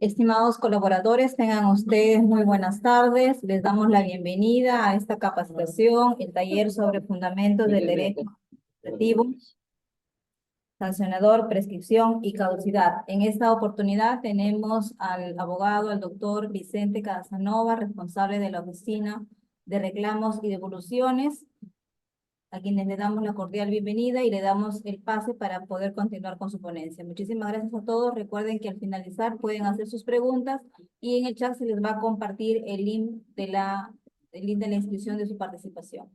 Estimados colaboradores, tengan ustedes muy buenas tardes. Les damos la bienvenida a esta capacitación, el taller sobre fundamentos del derecho administrativo, sancionador, prescripción y caducidad. En esta oportunidad tenemos al abogado, el doctor Vicente Casanova, responsable de la Oficina de Reclamos y Devoluciones, a quienes le damos la cordial bienvenida y le damos el pase para poder continuar con su ponencia. Muchísimas gracias a todos. Recuerden que al finalizar pueden hacer sus preguntas y en el chat se les va a compartir el link de la inscripción de su participación.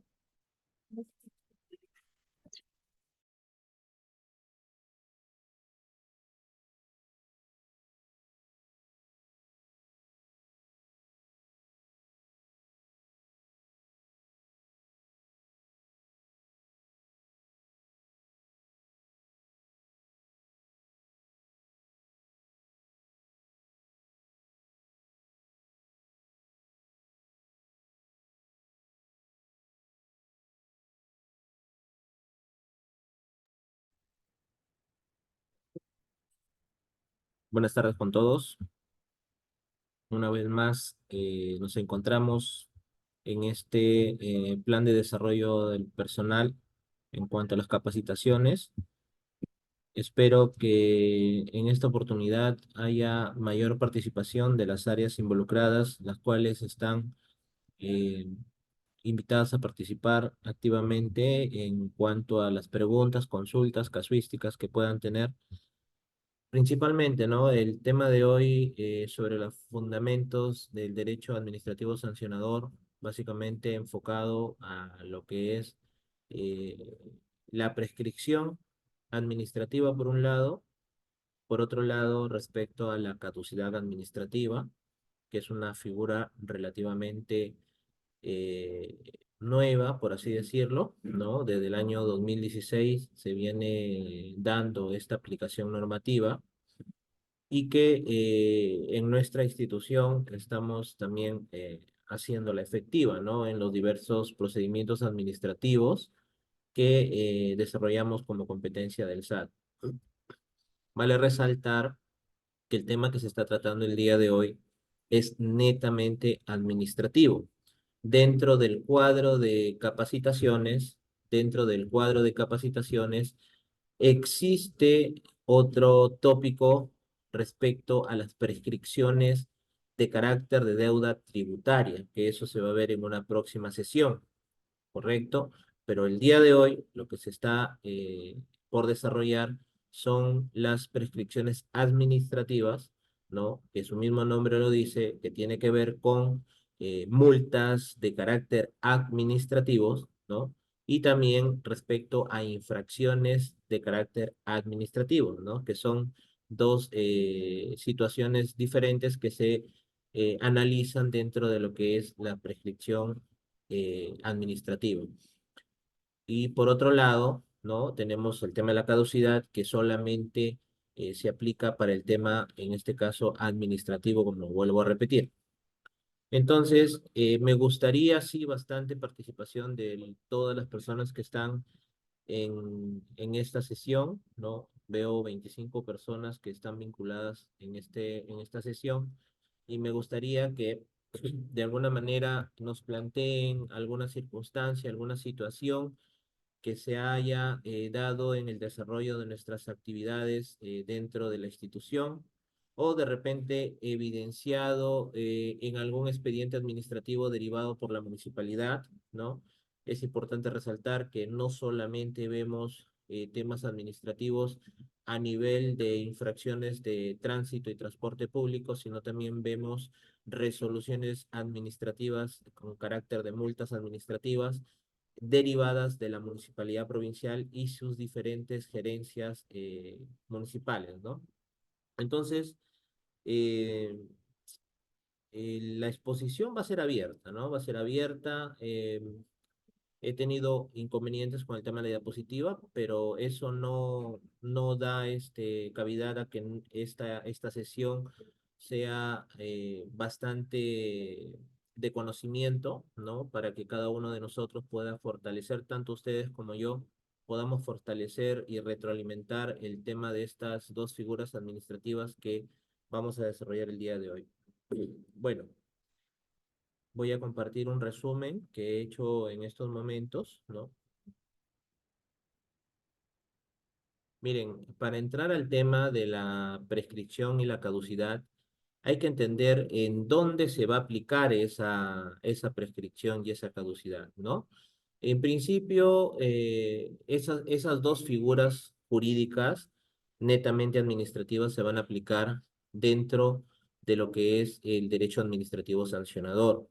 Buenas tardes con todos. Una vez más nos encontramos en este plan de desarrollo del personal en cuanto a las capacitaciones. Espero que en esta oportunidad haya mayor participación de las áreas involucradas, las cuales están eh, invitadas a participar activamente en cuanto a las preguntas, consultas, casuísticas que puedan tener. Principalmente, ¿no? El tema de hoy sobre los fundamentos del derecho administrativo sancionador, básicamente enfocado a lo que es eh, la prescripción administrativa por un lado, por otro lado, respecto a la caducidad administrativa, que es una figura relativamente eh, nueva, por así decirlo, ¿no? Desde el año 2016 se viene dando esta aplicación normativa y que en nuestra institución estamos también haciéndola efectiva, ¿no? En los diversos procedimientos administrativos que desarrollamos como competencia del SAT. Vale resaltar que el tema que se está tratando el día de hoy es netamente administrativo. Dentro del cuadro de capacitaciones, dentro del cuadro de capacitaciones, existe otro tópico respecto a las prescripciones de carácter de deuda tributaria, que eso se va a ver en una próxima sesión, ¿correcto? Pero el día de hoy lo que se está por desarrollar son las prescripciones administrativas, ¿no? Que su mismo nombre lo dice, que tiene que ver con multas de carácter administrativos, ¿no? Y también respecto a infracciones de carácter administrativo, ¿no? Que son dos situaciones diferentes que se analizan dentro de lo que es la prescripción administrativo. Y por otro lado, ¿no? Tenemos el tema de la caducidad que solamente se aplica para el tema, en este caso, administrativo, como lo vuelvo a repetir. Entonces, me gustaría, sí, bastante participación de todas las personas que están en esta sesión, ¿no? Veo 25 personas que están vinculadas en esta sesión y me gustaría que de alguna manera nos planteen alguna circunstancia, alguna situación que se haya dado en el desarrollo de nuestras actividades dentro de la institución o de repente evidenciado en algún expediente administrativo derivado por la municipalidad, ¿no? Es importante resaltar que no solamente vemos temas administrativos a nivel de infracciones de tránsito y transporte público, sino también vemos resoluciones administrativas con carácter de multas administrativas derivadas de la municipalidad provincial y sus diferentes gerencias municipales, ¿no? Entonces, eh, la exposición va a ser abierta, ¿no? Va a ser abierta. He tenido inconvenientes con el tema de la diapositiva, pero eso no da cavidad a que esta sesión sea bastante de conocimiento, ¿no? Para que cada uno de nosotros pueda fortalecer, tanto ustedes como yo, podamos fortalecer y retroalimentar el tema de estas dos figuras administrativas que vamos a desarrollar el día de hoy. Bueno, voy a compartir un resumen que he hecho en estos momentos, ¿no? Miren, para entrar al tema de la prescripción y la caducidad, hay que entender en dónde se va a aplicar esa prescripción y esa caducidad, ¿no? En principio, esas dos figuras jurídicas netamente administrativas se van a aplicar dentro de lo que es el derecho administrativo sancionador,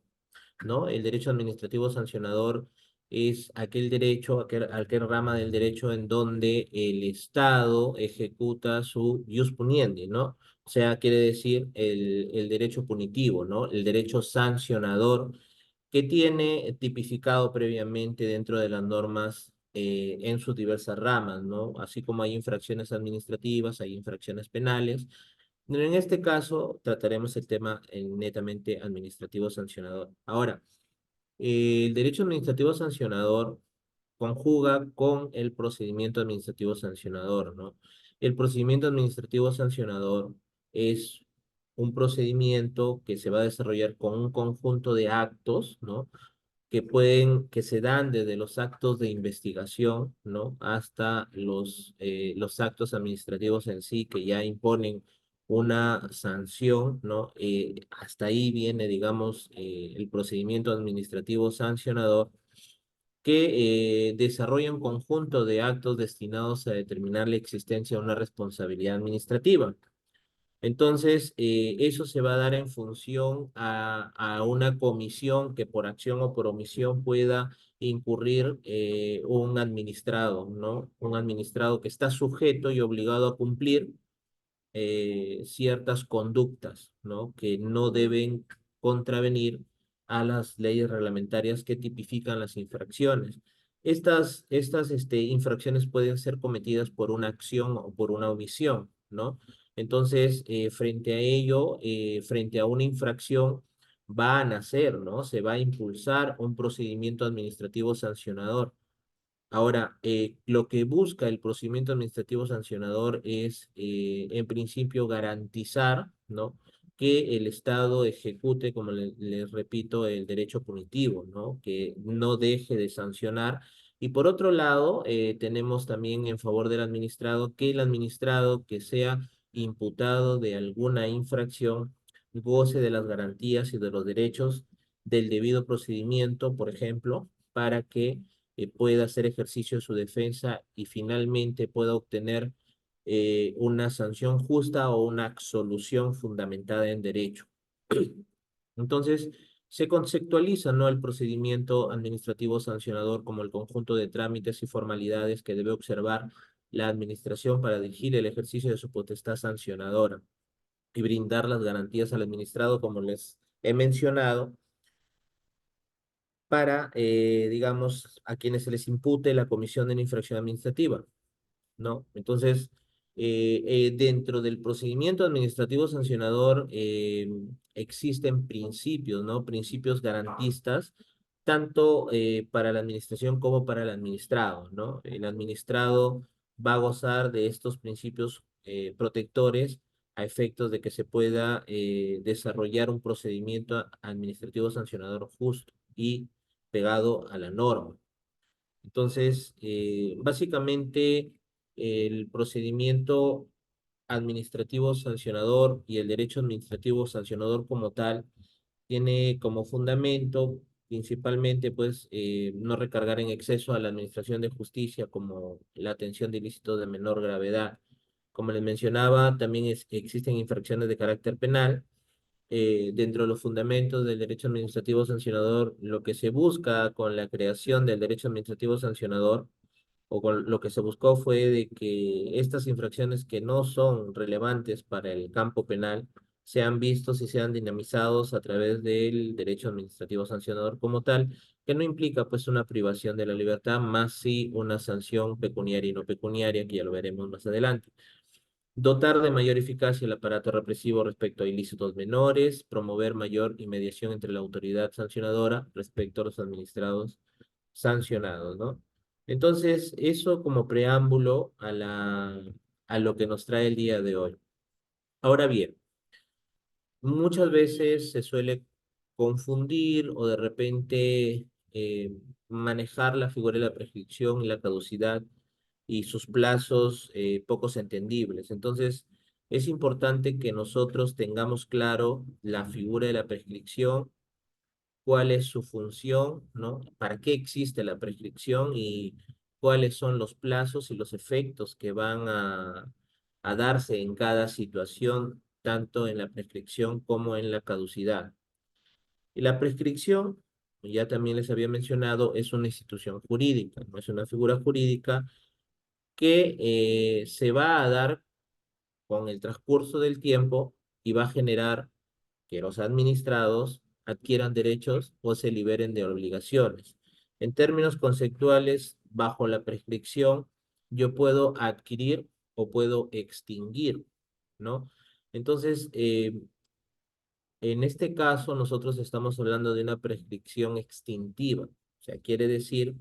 ¿no? El derecho administrativo sancionador es aquel derecho, aquel rama del derecho en donde el Estado ejecuta su ius puniendi, ¿no? O sea, quiere decir el derecho punitivo, ¿no? El derecho sancionador que tiene tipificado previamente dentro de las normas en sus diversas ramas, ¿no? Así como hay infracciones administrativas, hay infracciones penales. Pero en este caso trataremos el tema netamente administrativo sancionador. Ahora, el derecho administrativo sancionador conjuga con el procedimiento administrativo sancionador, ¿no? El procedimiento administrativo sancionador es un procedimiento que se va a desarrollar con un conjunto de actos, ¿no? Que se dan desde los actos de investigación, ¿no? Hasta los actos administrativos en sí, que ya imponen una sanción, ¿no? Hasta ahí viene, digamos, el procedimiento administrativo sancionador, que desarrolla un conjunto de actos destinados a determinar la existencia de una responsabilidad administrativa. Entonces, eso se va a dar en función a una comisión que por acción o por omisión pueda incurrir un administrado, ¿no? Un administrado que está sujeto y obligado a cumplir ciertas conductas, ¿no? Que no deben contravenir a las leyes reglamentarias que tipifican las infracciones. Estas infracciones pueden ser cometidas por una acción o por una omisión, ¿no? Entonces, frente a ello, frente a una infracción, va a nacer, ¿no? Se va a impulsar un procedimiento administrativo sancionador. Ahora, lo que busca el procedimiento administrativo sancionador es, en principio, garantizar, ¿no? Que el Estado ejecute, como les repito, el derecho punitivo, ¿no? Que no deje de sancionar. Y por otro lado, tenemos también en favor del administrado que el administrado que sea imputado de alguna infracción goce de las garantías y de los derechos del debido procedimiento, por ejemplo, para que pueda hacer ejercicio de su defensa y finalmente pueda obtener una sanción justa o una absolución fundamentada en derecho. Entonces, se conceptualiza, ¿no?, el procedimiento administrativo sancionador como el conjunto de trámites y formalidades que debe observar la administración para dirigir el ejercicio de su potestad sancionadora y brindar las garantías al administrado, como les he mencionado, para, digamos, a quienes se les impute la comisión de una infracción administrativa, ¿no? Entonces, dentro del procedimiento administrativo sancionador existen principios, ¿no? Principios garantistas, tanto para la administración como para el administrado, ¿no? El administrado va a gozar de estos principios protectores a efectos de que se pueda desarrollar un procedimiento administrativo sancionador justo y pegado a la norma. Entonces, básicamente, el procedimiento administrativo sancionador y el derecho administrativo sancionador como tal tiene como fundamento principalmente, pues, no recargar en exceso a la administración de justicia como la atención de ilícitos de menor gravedad. Como les mencionaba, también existen infracciones de carácter penal. Dentro de los fundamentos del derecho administrativo sancionador, lo que se busca con la creación del derecho administrativo sancionador, o con lo que se buscó, fue de que estas infracciones que no son relevantes para el campo penal sean vistos y sean dinamizados a través del derecho administrativo sancionador como tal, que no implica pues una privación de la libertad, más sí una sanción pecuniaria y no pecuniaria, que ya lo veremos más adelante. Dotar de mayor eficacia el aparato represivo respecto a ilícitos menores, promover mayor inmediación entre la autoridad sancionadora respecto a los administrados sancionados, ¿no? Entonces, eso como preámbulo a lo que nos trae el día de hoy. Ahora bien, muchas veces se suele confundir o de repente manejar la figura de la prescripción y la caducidad y sus plazos pocos entendibles. Entonces, es importante que nosotros tengamos claro la figura de la prescripción, cuál es su función, ¿no? ¿Para qué existe la prescripción y cuáles son los plazos y los efectos que van a darse en cada situación, tanto en la prescripción como en la caducidad? Y la prescripción, ya también les había mencionado, es una institución jurídica, no es una figura jurídica que se va a dar con el transcurso del tiempo y va a generar que los administrados adquieran derechos o se liberen de obligaciones. En términos conceptuales, bajo la prescripción, yo puedo adquirir o puedo extinguir, ¿no? Entonces, en este caso, nosotros estamos hablando de una prescripción extintiva. O sea, quiere decir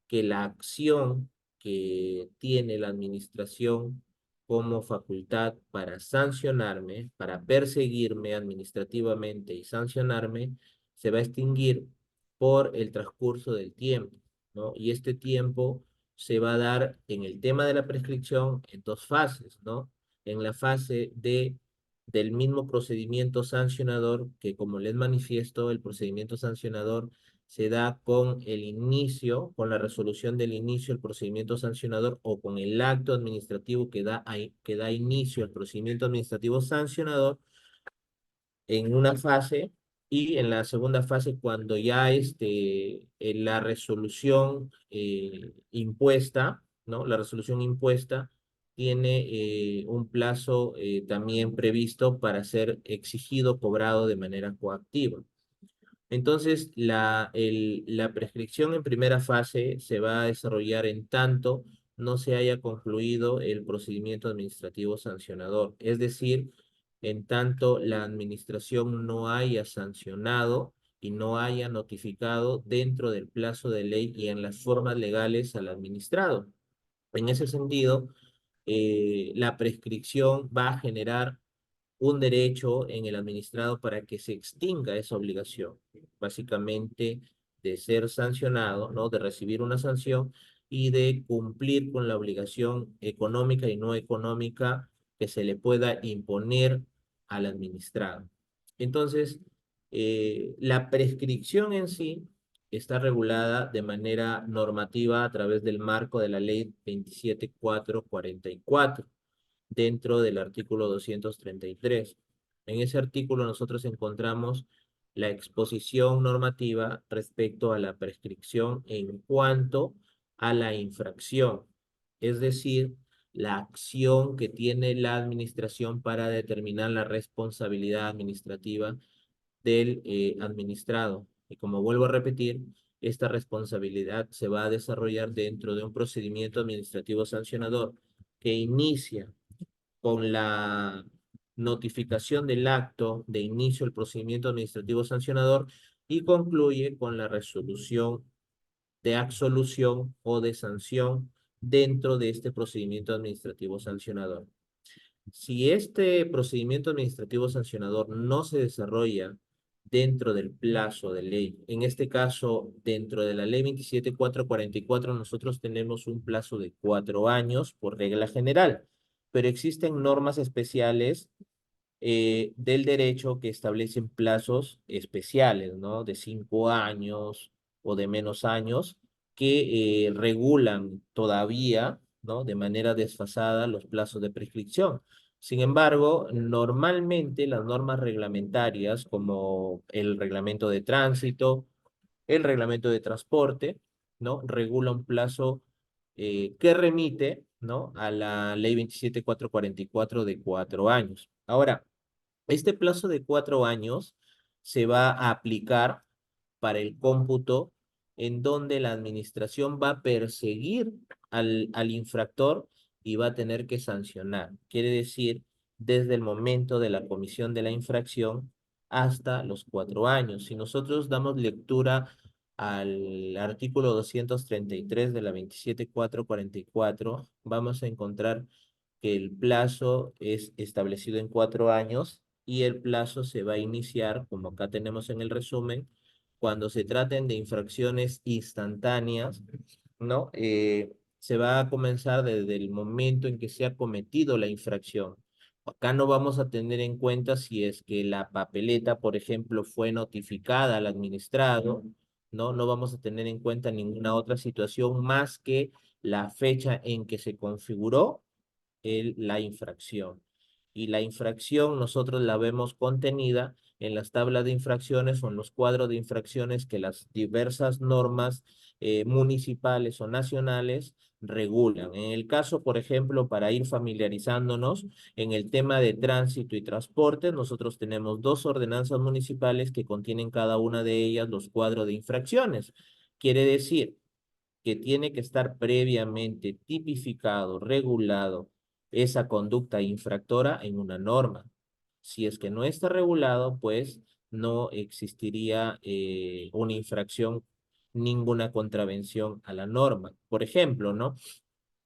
que la acción que tiene la administración como facultad para sancionarme, para perseguirme administrativamente y sancionarme, se va a extinguir por el transcurso del tiempo, ¿no? Y este tiempo se va a dar en el tema de la prescripción en dos fases, ¿no? En la fase del mismo procedimiento sancionador, que como les manifiesto, el procedimiento sancionador se da con el inicio, con la resolución del inicio del procedimiento sancionador o con el acto administrativo que da inicio al procedimiento administrativo sancionador en una fase, y en la segunda fase cuando ya en la resolución impuesta, ¿no? La resolución impuesta tiene un plazo también previsto para ser exigido, cobrado de manera coactiva. Entonces, la prescripción en primera fase se va a desarrollar en tanto no se haya concluido el procedimiento administrativo sancionador, es decir, en tanto la administración no haya sancionado y no haya notificado dentro del plazo de ley y en las formas legales al administrado. En ese sentido, la prescripción va a generar un derecho en el administrado para que se extinga esa obligación, básicamente de ser sancionado, ¿no? De recibir una sanción y de cumplir con la obligación económica y no económica que se le pueda imponer al administrado. Entonces, la prescripción en sí está regulada de manera normativa a través del marco de la ley 27444 dentro del artículo 233. En ese artículo nosotros encontramos la exposición normativa respecto a la prescripción en cuanto a la infracción, es decir, la acción que tiene la administración para determinar la responsabilidad administrativa del administrado. Y como vuelvo a repetir, esta responsabilidad se va a desarrollar dentro de un procedimiento administrativo sancionador que inicia con la notificación del acto de inicio del procedimiento administrativo sancionador y concluye con la resolución de absolución o de sanción dentro de este procedimiento administrativo sancionador. Si este procedimiento administrativo sancionador no se desarrolla dentro del plazo de ley, en este caso, dentro de la ley 27444, nosotros tenemos un plazo de 4 años por regla general, pero existen normas especiales del derecho que establecen plazos especiales, ¿no? De 5 años o de menos años, que regulan todavía, ¿no? De manera desfasada los plazos de prescripción. Sin embargo, normalmente las normas reglamentarias, como el reglamento de tránsito, el reglamento de transporte, ¿no? Regula un plazo que remite, ¿no? A la ley 27444 de 4 años. Ahora, este plazo de 4 años se va a aplicar para el cómputo en donde la administración va a perseguir al infractor y va a tener que sancionar. Quiere decir, desde el momento de la comisión de la infracción hasta los 4 años. Si nosotros damos lectura al artículo 233 de la 27444, vamos a encontrar que el plazo es establecido en 4 años y el plazo se va a iniciar, como acá tenemos en el resumen, cuando se traten de infracciones instantáneas, ¿no? Se va a comenzar desde el momento en que se ha cometido la infracción. Acá no vamos a tener en cuenta si es que la papeleta, por ejemplo, fue notificada al administrado, ¿no? No vamos a tener en cuenta ninguna otra situación más que la fecha en que se configuró la infracción. Y la infracción nosotros la vemos contenida en las tablas de infracciones o en los cuadros de infracciones que las diversas normas municipales o nacionales regulan. En el caso, por ejemplo, para ir familiarizándonos en el tema de tránsito y transporte, nosotros tenemos dos ordenanzas municipales que contienen cada una de ellas los cuadros de infracciones. Quiere decir que tiene que estar previamente tipificado, regulado esa conducta infractora en una norma. Si es que no está regulado, pues no existiría una infracción, ninguna contravención a la norma. Por ejemplo, ¿no?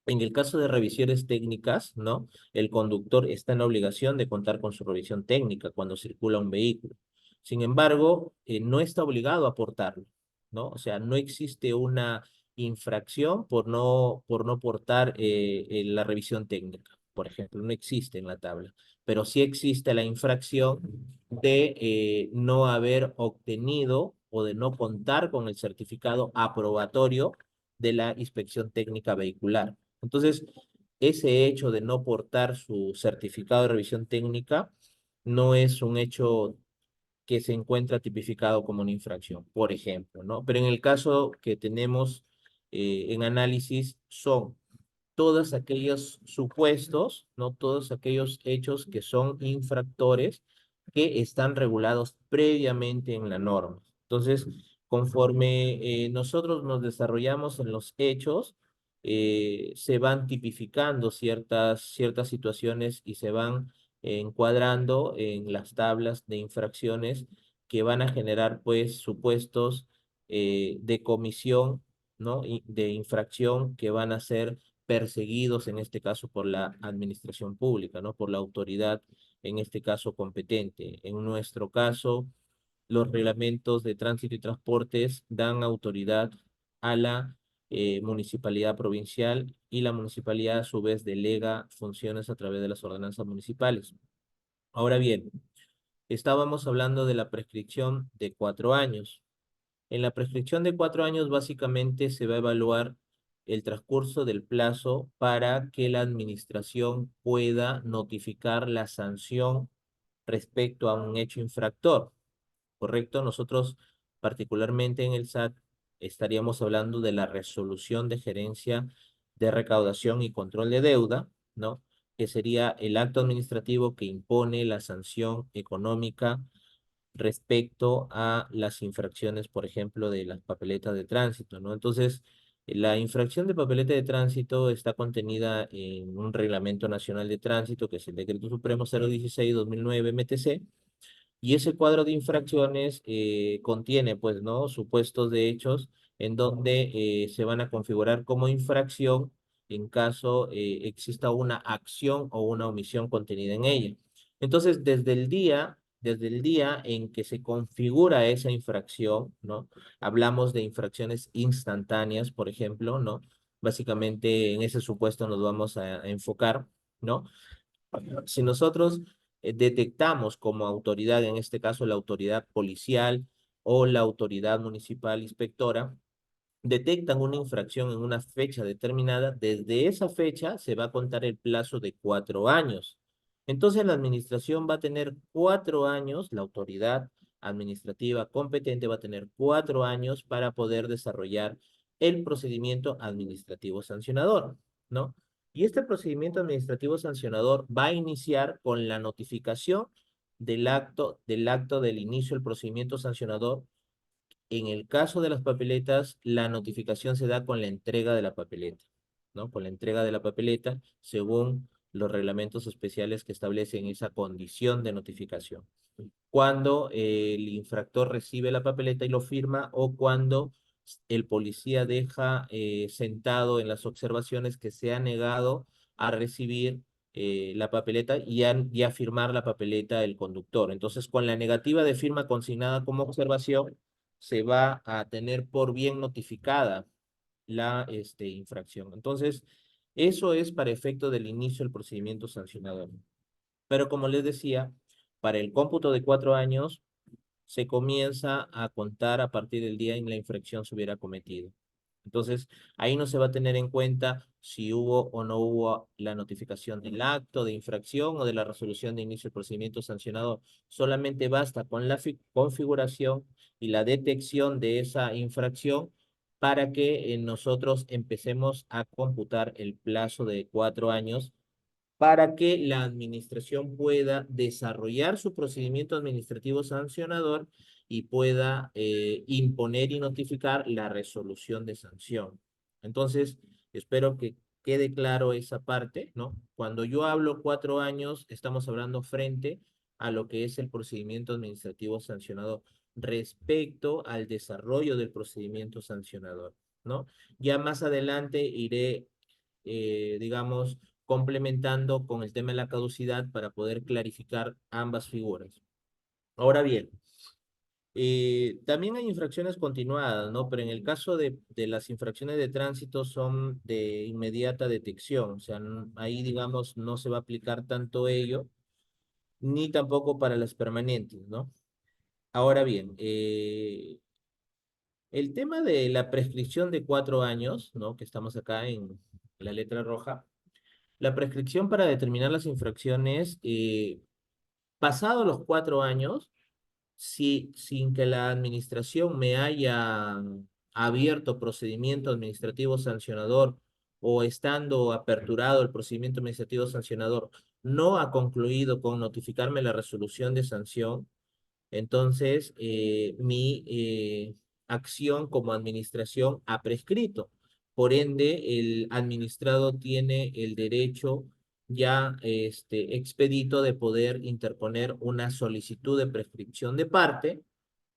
En el caso de revisiones técnicas, ¿no? El conductor está en la obligación de contar con su revisión técnica cuando circula un vehículo. Sin embargo, no está obligado a portarlo, ¿no? O sea, no existe una infracción por no portar la revisión técnica, por ejemplo, no existe en la tabla, pero sí existe la infracción de no haber obtenido o de no contar con el certificado aprobatorio de la inspección técnica vehicular. Entonces, ese hecho de no portar su certificado de revisión técnica no es un hecho que se encuentra tipificado como una infracción, por ejemplo, ¿no? Pero en el caso que tenemos en análisis son todos aquellos supuestos, ¿no? Todos aquellos hechos que son infractores que están regulados previamente en la norma. Entonces, conforme nosotros nos desarrollamos en los hechos, se van tipificando ciertas situaciones y se van encuadrando en las tablas de infracciones que van a generar, pues, supuestos de comisión, ¿no? Y de infracción que van a ser perseguidos, en este caso, por la administración pública, ¿no? Por la autoridad, en este caso, competente. En nuestro caso, los reglamentos de tránsito y transportes dan autoridad a la municipalidad provincial y la municipalidad, a su vez, delega funciones a través de las ordenanzas municipales. Ahora bien, estábamos hablando de la prescripción de 4 años. En la prescripción de 4 años, básicamente se va a evaluar el transcurso del plazo para que la administración pueda notificar la sanción respecto a un hecho infractor, ¿correcto? Nosotros, particularmente en el SAT, estaríamos hablando de la resolución de gerencia de recaudación y control de deuda, ¿no? Que sería el acto administrativo que impone la sanción económica respecto a las infracciones, por ejemplo, de las papeletas de tránsito, ¿no? Entonces, la infracción de papeleta de tránsito está contenida en un reglamento nacional de tránsito, que es el Decreto Supremo 016-2009 MTC, y ese cuadro de infracciones contiene, pues, ¿no? Supuestos de hechos en donde se van a configurar como infracción en caso exista una acción o una omisión contenida en ella. Entonces, desde el día en que se configura esa infracción, ¿no? Hablamos de infracciones instantáneas, por ejemplo, ¿no? Básicamente en ese supuesto nos vamos a enfocar, ¿no? Si nosotros detectamos como autoridad, en este caso la autoridad policial o la autoridad municipal inspectora, detectan una infracción en una fecha determinada, desde esa fecha se va a contar el plazo de 4 años. Entonces la administración va a tener 4 años, la autoridad administrativa competente va a tener 4 años para poder desarrollar el procedimiento administrativo sancionador, ¿no? Y este procedimiento administrativo sancionador va a iniciar con la notificación del acto del inicio del procedimiento sancionador. En el caso de las papeletas, la notificación se da con la entrega de la papeleta, ¿no? Con la entrega de la papeleta, según los reglamentos especiales que establecen esa condición de notificación. Cuando el infractor recibe la papeleta y lo firma, o cuando el policía deja sentado en las observaciones que se ha negado a recibir la papeleta y a firmar la papeleta el conductor. Entonces, con la negativa de firma consignada como observación, se va a tener por bien notificada la infracción. Entonces, eso es para efecto del inicio del procedimiento sancionador. Pero como les decía, para el cómputo de 4 años, se comienza a contar a partir del día en la infracción se hubiera cometido. Entonces, ahí no se va a tener en cuenta si hubo o no hubo la notificación del acto de infracción o de la resolución de inicio del procedimiento sancionador. Solamente basta con la configuración y la detección de esa infracción para que nosotros empecemos a computar el plazo de 4 años para que la administración pueda desarrollar su procedimiento administrativo sancionador y pueda imponer y notificar la resolución de sanción. Entonces, espero que quede claro esa parte, ¿no? Cuando yo hablo 4 años, estamos hablando frente a lo que es el procedimiento administrativo sancionador respecto al desarrollo del procedimiento sancionador, ¿no? Ya más adelante iré, digamos, complementando con el tema de la caducidad para poder clarificar ambas figuras. Ahora bien, también hay infracciones continuadas, ¿no? Pero en el caso de las infracciones de tránsito son de inmediata detección, o sea, ahí, digamos, no se va a aplicar tanto ello, ni tampoco para las permanentes, ¿no? Ahora bien, el tema de la prescripción de 4 años, ¿no? Que estamos acá en la letra roja. La prescripción para determinar las infracciones, pasado los 4 años, si, sin que la administración me haya abierto procedimiento administrativo sancionador o estando aperturado el procedimiento administrativo sancionador, no ha concluido con notificarme la resolución de sanción, entonces mi acción como administración ha prescrito. Por ende, el administrado tiene el derecho ya expedito de poder interponer una solicitud de prescripción de parte,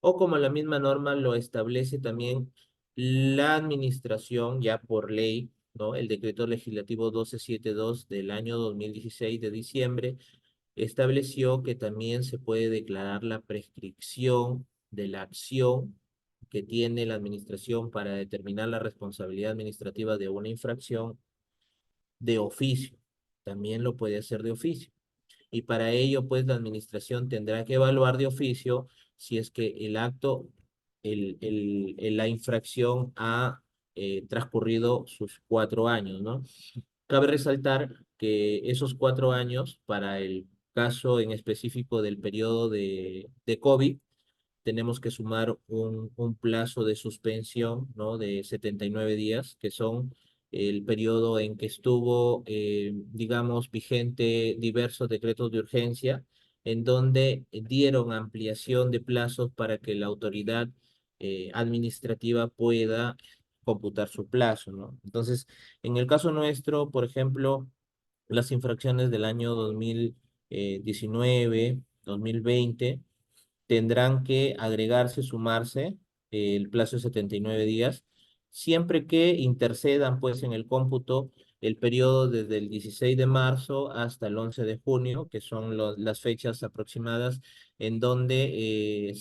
o como la misma norma lo establece también la administración ya por ley, ¿no? El decreto legislativo 1272 del año 2016 de diciembre estableció que también se puede declarar la prescripción de la acción que tiene la administración para determinar la responsabilidad administrativa de una infracción de oficio. También lo puede hacer de oficio. Y para ello, pues, la administración tendrá que evaluar de oficio si es que el acto, la infracción ha transcurrido sus 4 años, ¿no? Cabe resaltar que esos 4 años, para el caso en específico del periodo de COVID, tenemos que sumar un plazo de suspensión, ¿no? De 79 días, que son el periodo en que estuvo, digamos, vigente diversos decretos de urgencia, en donde dieron ampliación de plazos para que la autoridad administrativa pueda computar su plazo, ¿no? Entonces, en el caso nuestro, por ejemplo, las infracciones del año 2019, 2020, tendrán que agregarse, sumarse el plazo de 79 días, siempre que intercedan pues en el cómputo el periodo desde el 16 de marzo hasta el 11 de junio, que son las fechas aproximadas en donde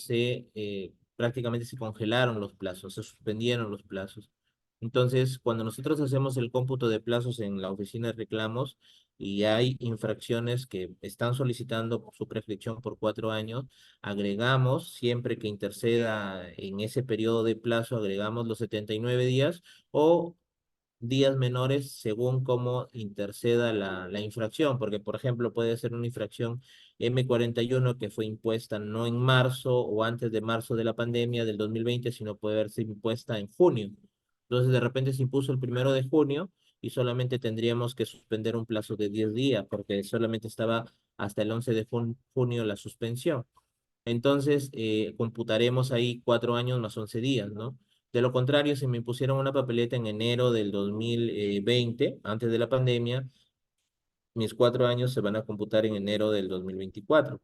prácticamente se congelaron los plazos, se suspendieron los plazos. Entonces, cuando nosotros hacemos el cómputo de plazos en la oficina de reclamos y hay infracciones que están solicitando su prescripción por 4 años, agregamos, siempre que interceda en ese periodo de plazo, agregamos los 79 días o días menores según cómo interceda la infracción, porque por ejemplo puede ser una infracción M41 que fue impuesta no en marzo o antes de marzo de la pandemia del 2020, sino puede haberse impuesta en junio. Entonces de repente se impuso el 1 de junio y solamente tendríamos que suspender un plazo de 10 días, porque solamente estaba hasta el 11 de junio la suspensión. Entonces, computaremos ahí 4 años más 11 días, ¿no? De lo contrario, si me impusieron una papeleta en enero del 2020, antes de la pandemia, mis 4 años se van a computar en enero del 2024.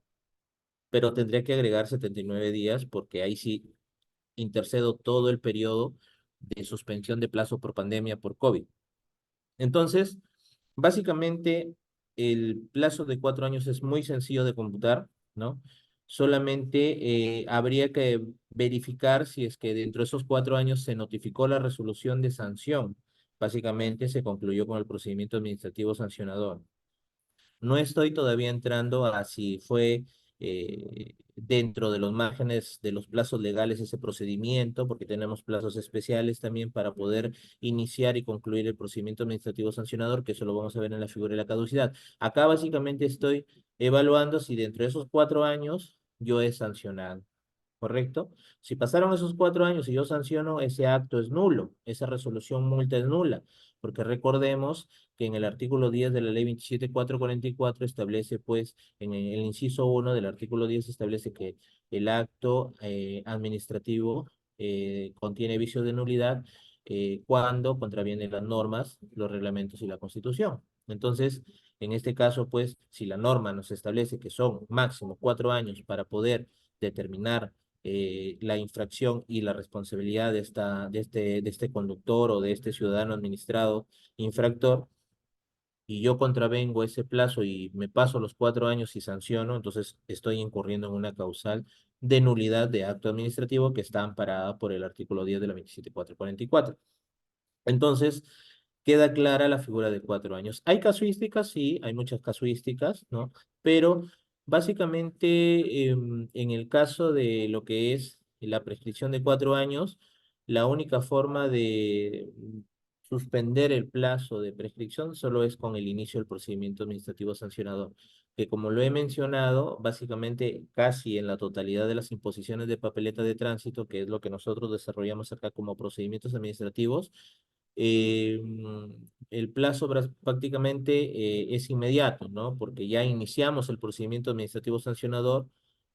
Pero tendría que agregar 79 días porque ahí sí intercedo todo el periodo de suspensión de plazo por pandemia por COVID. Entonces, básicamente el plazo de 4 años es muy sencillo de computar, ¿no? Solamente habría que verificar si es que dentro de esos 4 años se notificó la resolución de sanción. Básicamente se concluyó con el procedimiento administrativo sancionador. No estoy todavía entrando a si fue dentro de los márgenes de los plazos legales ese procedimiento, porque tenemos plazos especiales también para poder iniciar y concluir el procedimiento administrativo sancionador, que eso lo vamos a ver en la figura de la caducidad. Acá básicamente estoy evaluando si dentro de esos 4 años yo he sancionado. ¿Correcto? Si pasaron esos 4 años y yo sanciono, ese acto es nulo, esa resolución multa es nula, porque recordemos que en el artículo 10 de la ley 27.444 establece, pues, en el inciso 1 del artículo 10 establece que el acto administrativo contiene vicio de nulidad cuando contraviene las normas, los reglamentos y la Constitución. Entonces, en este caso, pues, si la norma nos establece que son máximo 4 años para poder determinar la infracción y la responsabilidad de este conductor o de este ciudadano administrado infractor, y yo contravengo ese plazo y me paso los 4 años y sanciono, entonces estoy incurriendo en una causal de nulidad de acto administrativo que está amparada por el artículo 10 de la 27.444. Entonces, queda clara la figura de 4 años. Hay casuísticas, sí, hay muchas casuísticas, ¿no? Pero básicamente, en el caso de lo que es la prescripción de 4 años, la única forma de suspender el plazo de prescripción solo es con el inicio del procedimiento administrativo sancionador, que como lo he mencionado, básicamente casi en la totalidad de las imposiciones de papeleta de tránsito, que es lo que nosotros desarrollamos acá como procedimientos administrativos, eh, el plazo prácticamente es inmediato, ¿no? Porque ya iniciamos el procedimiento administrativo sancionador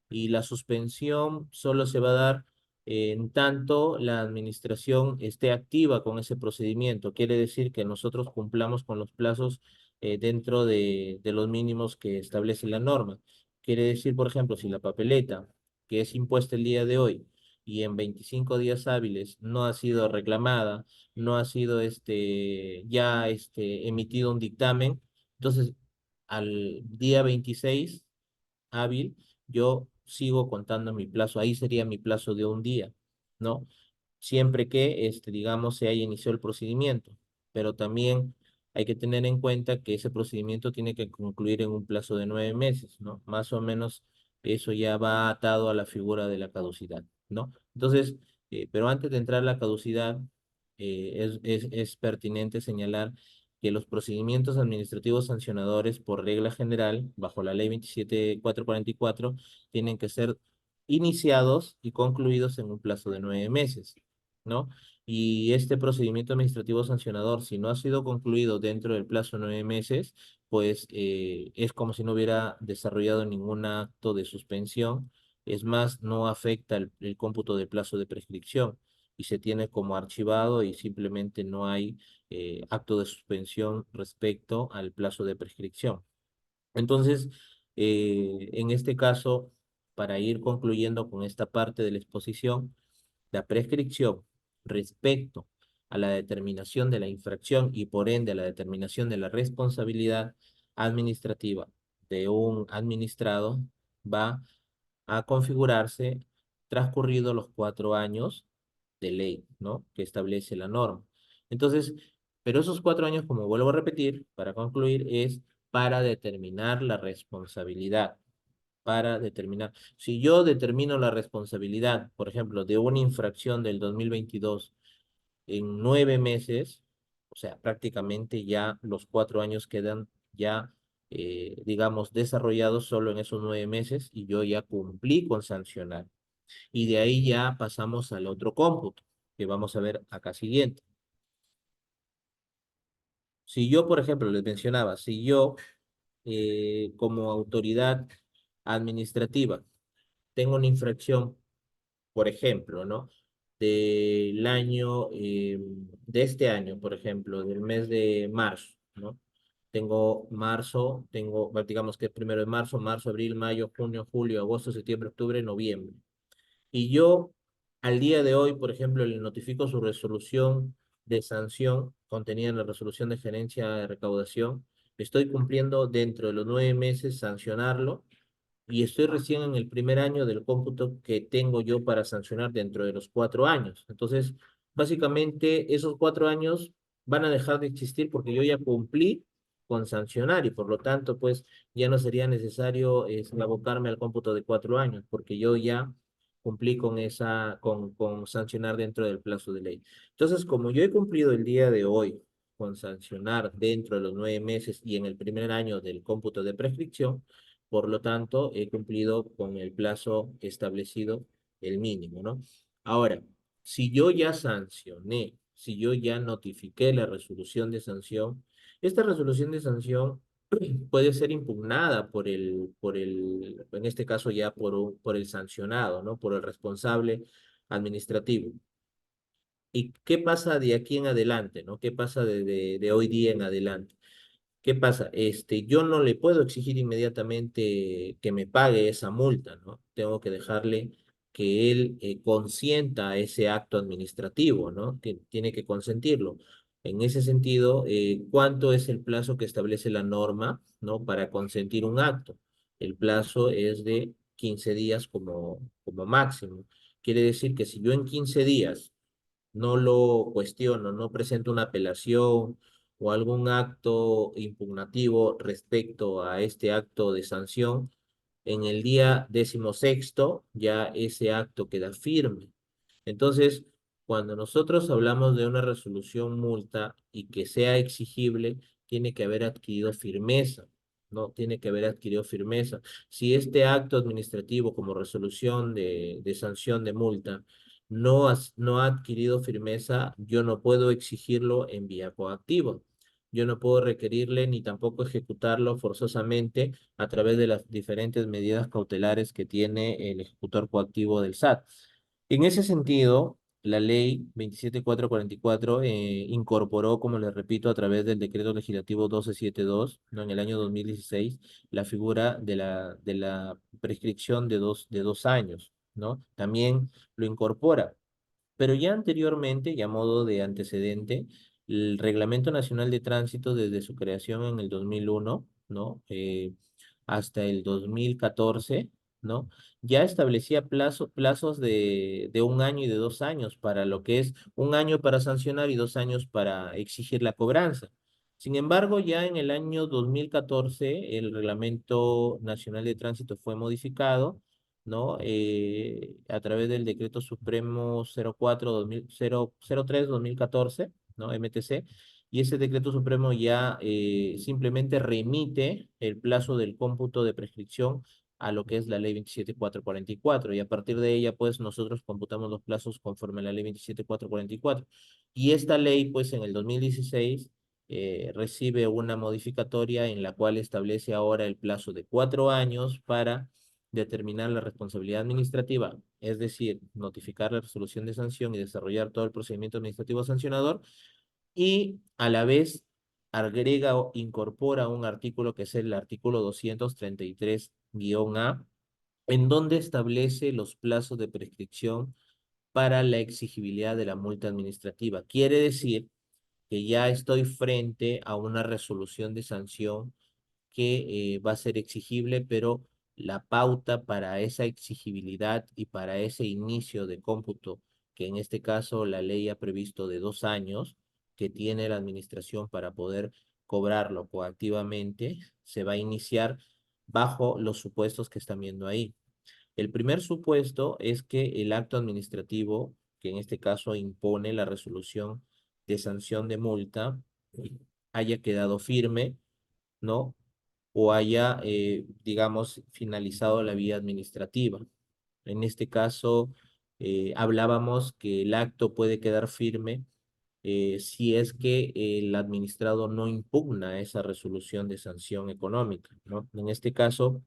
y la suspensión solo se va a dar en tanto la administración esté activa con ese procedimiento. Quiere decir que nosotros cumplamos con los plazos dentro de los mínimos que establece la norma. Quiere decir, por ejemplo, si la papeleta que es impuesta el día de hoy y en 25 días hábiles no ha sido reclamada, no ha sido ya emitido un dictamen, entonces al día 26 hábil, yo sigo contando mi plazo, ahí sería mi plazo de un día, ¿no? Siempre que, digamos, se haya iniciado el procedimiento, pero también hay que tener en cuenta que ese procedimiento tiene que concluir en un plazo de 9 meses, ¿no? Más o menos eso ya va atado a la figura de la caducidad, ¿no? Entonces, pero antes de entrar a la caducidad, es pertinente señalar que los procedimientos administrativos sancionadores, por regla general, bajo la ley 27.444, tienen que ser iniciados y concluidos en un plazo de 9 meses, ¿no? Y este procedimiento administrativo sancionador, si no ha sido concluido dentro del plazo de 9 meses, pues es como si no hubiera desarrollado ningún acto de suspensión. Es más, no afecta el cómputo del plazo de prescripción y se tiene como archivado y simplemente no hay acto de suspensión respecto al plazo de prescripción. Entonces, en este caso, para ir concluyendo con esta parte de la exposición, la prescripción respecto a la determinación de la infracción y por ende a la determinación de la responsabilidad administrativa de un administrado va a configurarse transcurridos los 4 años de ley, ¿no? Que establece la norma. Entonces, pero esos 4 años, como vuelvo a repetir, para concluir, es para determinar la responsabilidad, para determinar. Si yo determino la responsabilidad, por ejemplo, de una infracción del 2022 en 9 meses, o sea, prácticamente ya los 4 años quedan ya, digamos, desarrollados solo en esos 9 meses y yo ya cumplí con sancionar. Y de ahí ya pasamos al otro cómputo, que vamos a ver acá siguiente. Si yo, por ejemplo, les mencionaba, si yo como autoridad administrativa tengo una infracción, por ejemplo, ¿no? Del año, de este año, por ejemplo, del mes de marzo, ¿no? Tengo marzo, digamos que es 1 de marzo, marzo, abril, mayo, junio, julio, agosto, septiembre, octubre, noviembre. Y yo al día de hoy, por ejemplo, le notifico su resolución de sanción contenida en la resolución de gerencia de recaudación estoy cumpliendo dentro de los 9 meses sancionarlo y estoy recién en el primer año del cómputo que tengo yo para sancionar dentro de los 4 años. Entonces, básicamente, esos 4 años van a dejar de existir porque yo ya cumplí con sancionar y por lo tanto, pues ya no sería necesario abocarme al cómputo de 4 años porque yo ya cumplí con sancionar dentro del plazo de ley. Entonces, como yo he cumplido el día de hoy con sancionar dentro de los 9 meses y en el primer año del cómputo de prescripción, por lo tanto, he cumplido con el plazo establecido, el mínimo, ¿no? Ahora, si yo ya sancioné, si yo ya notifiqué la resolución de sanción, esta resolución de sanción puede ser impugnada en este caso ya por el sancionado, ¿no? Por el responsable administrativo. ¿Y qué pasa de aquí en adelante, ¿no? ¿Qué pasa de hoy día en adelante? ¿Qué pasa? Yo no le puedo exigir inmediatamente que me pague esa multa, ¿no? Tengo que dejarle que él consienta ese acto administrativo, ¿no? Que tiene que consentirlo. En ese sentido, ¿cuánto es el plazo que establece la norma, ¿no? Para consentir un acto? El plazo es de 15 días como máximo. Quiere decir que si yo en 15 días no lo cuestiono, no presento una apelación o algún acto impugnativo respecto a este acto de sanción, en el día 16º ya ese acto queda firme. Entonces, cuando nosotros hablamos de una resolución multa y que sea exigible, tiene que haber adquirido firmeza, ¿no? Tiene que haber adquirido firmeza. Si este acto administrativo como resolución de sanción de multa no ha adquirido firmeza, yo no puedo exigirlo en vía coactiva. Yo no puedo requerirle ni tampoco ejecutarlo forzosamente a través de las diferentes medidas cautelares que tiene el ejecutor coactivo del SAT. En ese sentido, la ley 27444 incorporó, como les repito, a través del decreto legislativo 1272, ¿no? En el año 2016, la figura de la prescripción de dos años, ¿no? También lo incorpora. Pero ya anteriormente, y a modo de antecedente, el Reglamento Nacional de Tránsito desde su creación en el 2001, ¿no? Hasta el 2014, ¿no? Ya establecía plazos de 1 año y de 2 años para lo que es 1 año para sancionar y 2 años para exigir la cobranza. Sin embargo, ya en el año 2014, el Reglamento Nacional de Tránsito fue modificado, ¿no? A través del Decreto Supremo 03/2014, ¿no? MTC, y ese Decreto Supremo ya simplemente remite el plazo del cómputo de prescripción a lo que es la Ley 27444, y a partir de ella, pues, nosotros computamos los plazos conforme a la Ley 27444. Y esta ley, pues, en el 2016 recibe una modificatoria en la cual establece ahora el plazo de 4 años para determinar la responsabilidad administrativa, es decir, notificar la resolución de sanción y desarrollar todo el procedimiento administrativo sancionador, y a la vez agrega o incorpora un artículo que es el artículo 233-A, en donde establece los plazos de prescripción para la exigibilidad de la multa administrativa. Quiere decir que ya estoy frente a una resolución de sanción que va a ser exigible, pero la pauta para esa exigibilidad y para ese inicio de cómputo, que en este caso la ley ha previsto de 2 años, que tiene la administración para poder cobrarlo coactivamente, se va a iniciar bajo los supuestos que están viendo ahí. El primer supuesto es que el acto administrativo, que en este caso impone la resolución de sanción de multa, haya quedado firme, ¿no? O haya, digamos, finalizado la vía administrativa. En este caso, hablábamos que el acto puede quedar firme si es que el administrado no impugna esa resolución de sanción económica, ¿no? En este caso,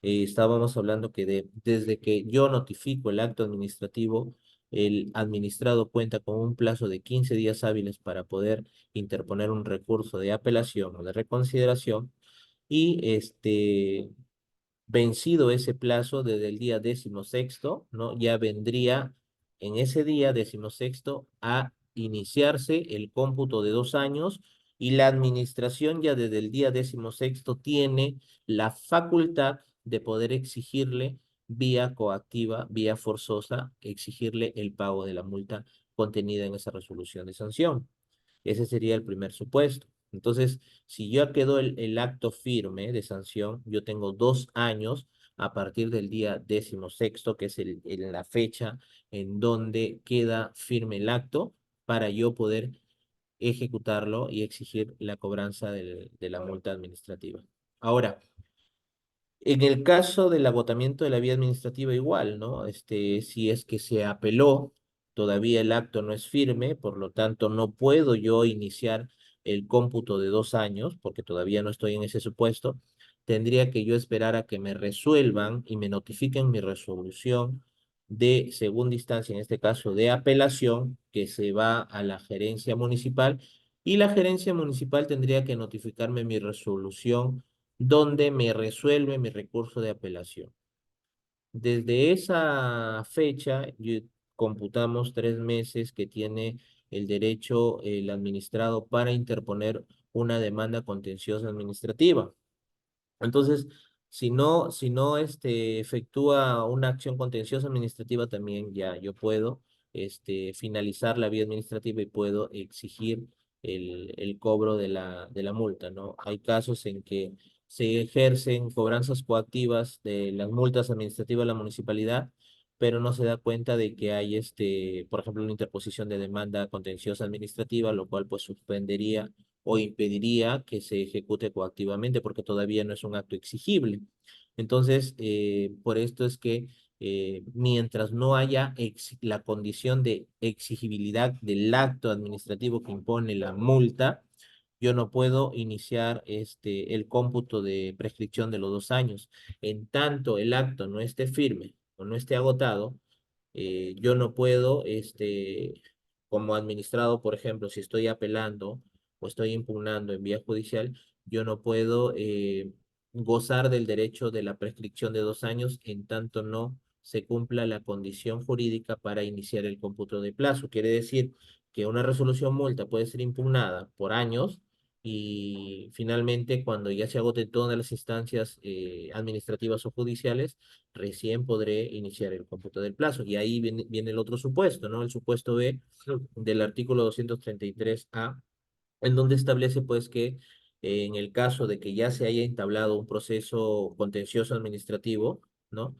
estábamos hablando que desde que yo notifico el acto administrativo, el administrado cuenta con un plazo de 15 días hábiles para poder interponer un recurso de apelación o de reconsideración, y vencido ese plazo desde el día 16º, ¿no? Ya vendría en ese día 16º a iniciarse el cómputo de 2 años y la administración ya desde el día 16º tiene la facultad de poder exigirle vía coactiva, vía forzosa, exigirle el pago de la multa contenida en esa resolución de sanción. Ese sería el primer supuesto. Entonces, si ya quedó el acto firme de sanción, yo tengo 2 años a partir del día 16º, que es la fecha en donde queda firme el acto, para yo poder ejecutarlo y exigir la cobranza de la multa administrativa. Ahora, en el caso del agotamiento de la vía administrativa igual, ¿no? Si es que se apeló, todavía el acto no es firme, por lo tanto no puedo yo iniciar el cómputo de 2 años, porque todavía no estoy en ese supuesto. Tendría que yo esperar a que me resuelvan y me notifiquen mi resolución de segunda instancia, en este caso de apelación, que se va a la gerencia municipal, y la gerencia municipal tendría que notificarme mi resolución donde me resuelve mi recurso de apelación. Desde esa fecha, computamos 3 meses que tiene el derecho el administrado para interponer una demanda contenciosa administrativa. Entonces, si no efectúa una acción contenciosa administrativa, también ya yo puedo finalizar la vía administrativa y puedo exigir el cobro de la multa, ¿no? Hay casos en que se ejercen cobranzas coactivas de las multas administrativas de la municipalidad, pero no se da cuenta de que hay, por ejemplo, una interposición de demanda contenciosa administrativa, lo cual pues suspendería o impediría que se ejecute coactivamente porque todavía no es un acto exigible. Entonces, por esto es que mientras no haya la condición de exigibilidad del acto administrativo que impone la multa, yo no puedo iniciar el cómputo de prescripción de los 2 años. En tanto el acto no esté firme o no esté agotado, yo no puedo, como administrado, por ejemplo, si estoy apelando o estoy impugnando en vía judicial, yo no puedo gozar del derecho de la prescripción de 2 años en tanto no se cumpla la condición jurídica para iniciar el cómputo de plazo. Quiere decir que una resolución multa puede ser impugnada por años y finalmente cuando ya se agoten todas las instancias administrativas o judiciales, recién podré iniciar el cómputo del plazo. Y ahí viene el otro supuesto, ¿no? El supuesto B del artículo 233A, en donde establece pues que en el caso de que ya se haya entablado un proceso contencioso administrativo, ¿no?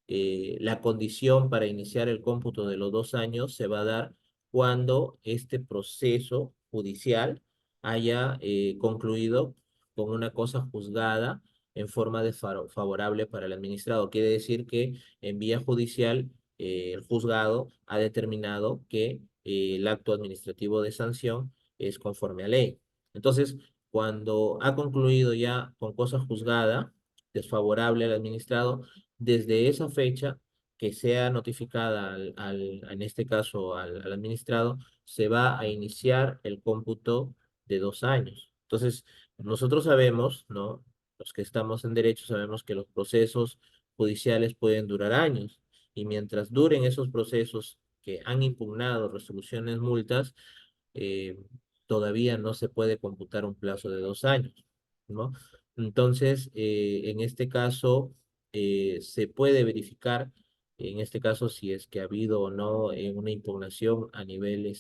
La condición para iniciar el cómputo de los 2 años se va a dar cuando este proceso judicial haya concluido con una cosa juzgada en forma de favorable para el administrado. Quiere decir que en vía judicial el juzgado ha determinado que el acto administrativo de sanción es conforme a ley. Entonces, cuando ha concluido ya con cosa juzgada, desfavorable al administrado, desde esa fecha que sea notificada en este caso al administrado, se va a iniciar el cómputo de 2 años. Entonces, nosotros sabemos, ¿no? Los que estamos en derecho sabemos que los procesos judiciales pueden durar años y mientras duren esos procesos que han impugnado resoluciones multas, eh, todavía no se puede computar un plazo de 2 años, ¿no? Entonces, en este caso, se puede verificar, en este caso, si es que ha habido o no una impugnación a nivel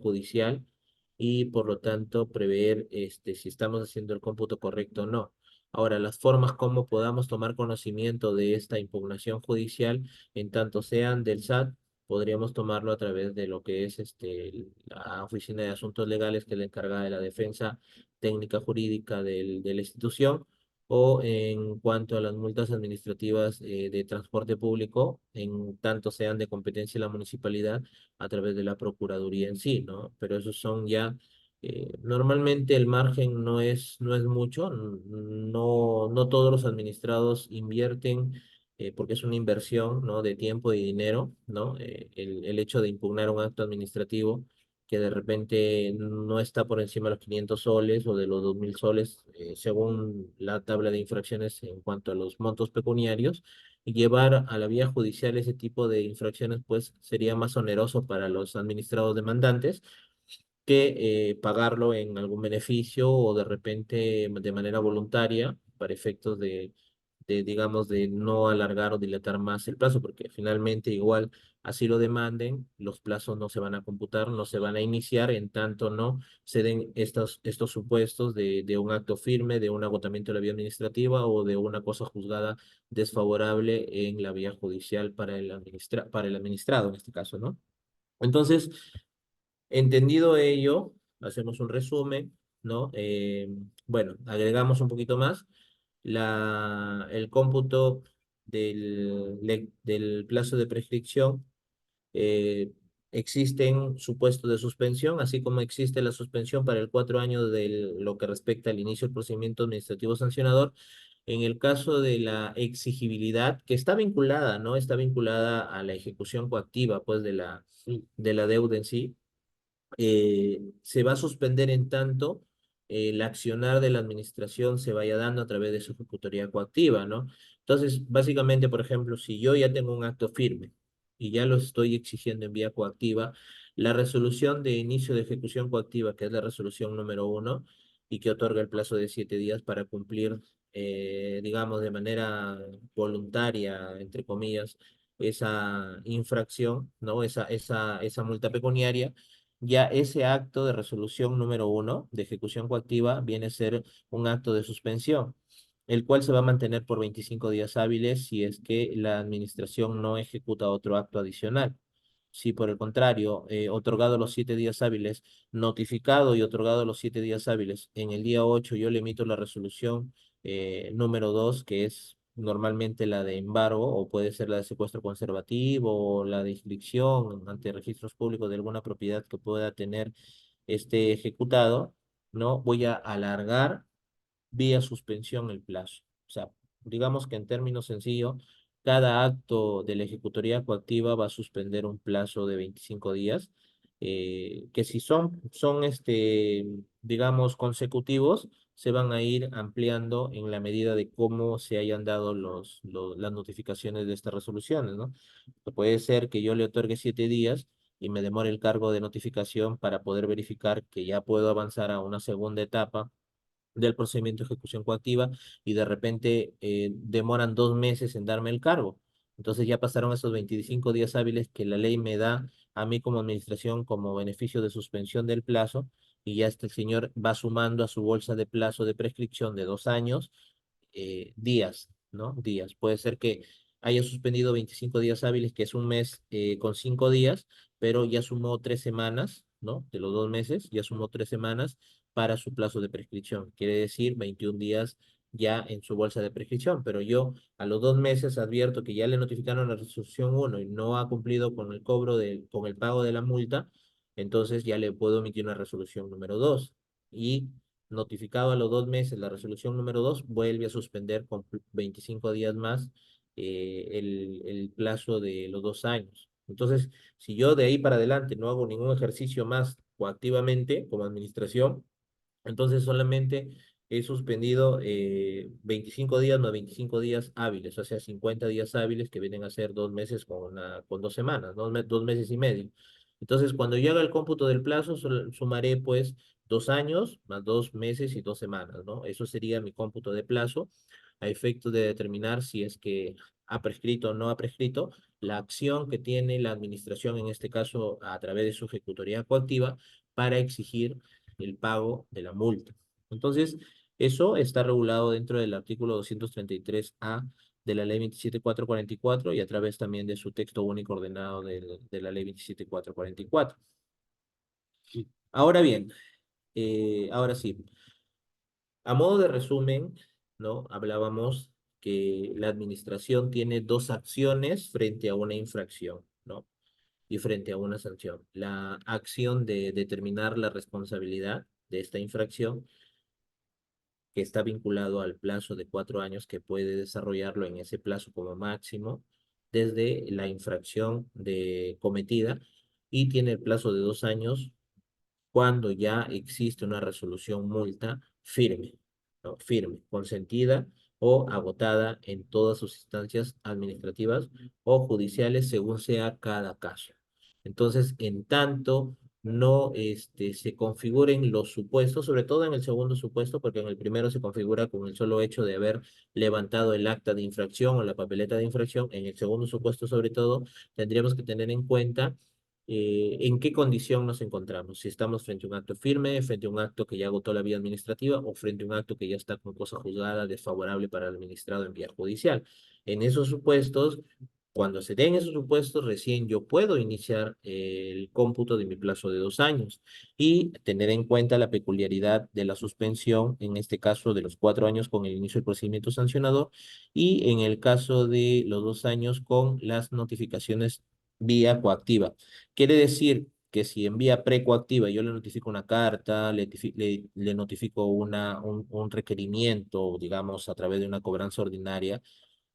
judicial y, por lo tanto, prever si estamos haciendo el cómputo correcto o no. Ahora, las formas como podamos tomar conocimiento de esta impugnación judicial, en tanto sean del SAT, podríamos tomarlo a través de lo que es la Oficina de Asuntos Legales, que es la encargada de la defensa técnica jurídica de la institución, o en cuanto a las multas administrativas de transporte público, en tanto sean de competencia de la municipalidad, a través de la Procuraduría en sí, ¿no? Pero esos son ya, normalmente el margen no es mucho, no todos los administrados invierten porque es una inversión, ¿no? De tiempo y dinero, ¿no? El hecho de impugnar un acto administrativo que de repente no está por encima de los 500 soles o de los 2000 soles, según la tabla de infracciones en cuanto a los montos pecuniarios, y llevar a la vía judicial ese tipo de infracciones, pues sería más oneroso para los administrados demandantes que pagarlo en algún beneficio o de repente de manera voluntaria para efectos digamos, de no alargar o dilatar más el plazo, porque finalmente igual así lo demanden, los plazos no se van a computar, no se van a iniciar, en tanto no se den estos supuestos de un acto firme, de un agotamiento de la vía administrativa o de una cosa juzgada desfavorable en la vía judicial para para el administrado en este caso, ¿no? Entonces, entendido ello, hacemos un resumen, ¿no? Bueno, agregamos un poquito más el cómputo del plazo de prescripción. eh, Existen supuestos de suspensión, así como existe la suspensión para el 4 años de lo que respecta al inicio del procedimiento administrativo sancionador. En el caso de la exigibilidad, que está vinculada, ¿no? Está vinculada a la ejecución coactiva, pues, de la deuda en sí, se va a suspender en tanto el accionar de la administración se vaya dando a través de su ejecutoría coactiva, ¿no? Entonces, básicamente, por ejemplo, si yo ya tengo un acto firme y ya lo estoy exigiendo en vía coactiva, la resolución de inicio de ejecución coactiva, que es la resolución número 1, y que otorga el plazo de 7 días para cumplir, digamos, de manera voluntaria, entre comillas, esa infracción, ¿no? Esa multa pecuniaria, ya ese acto de resolución número 1 de ejecución coactiva viene a ser un acto de suspensión, el cual se va a mantener por 25 días hábiles si es que la administración no ejecuta otro acto adicional. Si por el contrario, otorgado los 7 días hábiles, notificado y otorgado los 7 días hábiles, en el día 8 yo le emito la resolución número 2, que es normalmente la de embargo, o puede ser la de secuestro conservativo, o la de inscripción ante registros públicos de alguna propiedad que pueda tener este ejecutado, ¿no? Voy a alargar vía suspensión el plazo. O sea, digamos que en términos sencillos, cada acto de la ejecutoría coactiva va a suspender un plazo de 25 días, que si son digamos, consecutivos, se van a ir ampliando en la medida de cómo se hayan dado las notificaciones de estas resoluciones, ¿no? Puede ser que yo le otorgue 7 días y me demore el cargo de notificación para poder verificar que ya puedo avanzar a una segunda etapa del procedimiento de ejecución coactiva, y de repente demoran 2 meses en darme el cargo. Entonces ya pasaron esos 25 días hábiles que la ley me da a mí como administración como beneficio de suspensión del plazo, y ya este señor va sumando a su bolsa de plazo de prescripción de 2 años días, ¿no? Días. Puede ser que haya suspendido 25 días hábiles, que es un mes con 5 días, pero ya sumó 3 semanas, ¿no? De los 2 meses, ya sumó 3 semanas para su plazo de prescripción. Quiere decir 21 días ya en su bolsa de prescripción, pero yo a los 2 meses advierto que ya le notificaron la resolución 1 y no ha cumplido con el cobro con el pago de la multa, entonces ya le puedo emitir una resolución número 2. Y notificado a los 2 meses la resolución número 2, vuelve a suspender con 25 días más el plazo de los 2 años. Entonces, si yo de ahí para adelante no hago ningún ejercicio más coactivamente como administración, entonces solamente he suspendido 25 días, no 25 días hábiles, o sea, 50 días hábiles, que vienen a ser 2 meses con 2 semanas, 2 meses y medio. Entonces, cuando yo haga el cómputo del plazo, sumaré pues 2 años más 2 meses y 2 semanas, ¿no? Eso sería mi cómputo de plazo a efecto de determinar si es que ha prescrito o no ha prescrito la acción que tiene la administración, en este caso a través de su ejecutoría coactiva, para exigir el pago de la multa. Entonces, eso está regulado dentro del artículo 233A de la ley 27444, y a través también de su texto único ordenado de la ley 27444. Ahora bien, ahora sí, a modo de resumen, ¿no? Hablábamos que la administración tiene dos acciones frente a una infracción, ¿no? Y frente a una sanción. La acción de determinar la responsabilidad de esta infracción, que está vinculado al plazo de 4 años, que puede desarrollarlo en ese plazo como máximo desde la infracción cometida, y tiene el plazo de 2 años cuando ya existe una resolución multa firme, ¿no? Firme, consentida o agotada en todas sus instancias administrativas o judiciales, según sea cada caso. Entonces, en tanto no se configuren los supuestos, sobre todo en el segundo supuesto, porque en el primero se configura con el solo hecho de haber levantado el acta de infracción o la papeleta de infracción. En el segundo supuesto, sobre todo, tendríamos que tener en cuenta en qué condición nos encontramos. Si estamos frente a un acto firme, frente a un acto que ya agotó la vía administrativa o frente a un acto que ya está con cosa juzgada desfavorable para el administrado en vía judicial. En esos supuestos, cuando se den esos supuestos, recién yo puedo iniciar el cómputo de mi plazo de 2 años y tener en cuenta la peculiaridad de la suspensión, en este caso de los 4 años con el inicio del procedimiento sancionador y en el caso de los 2 años con las notificaciones vía coactiva. Quiere decir que si en vía precoactiva yo le notifico una carta, le notifico un requerimiento, digamos, a través de una cobranza ordinaria,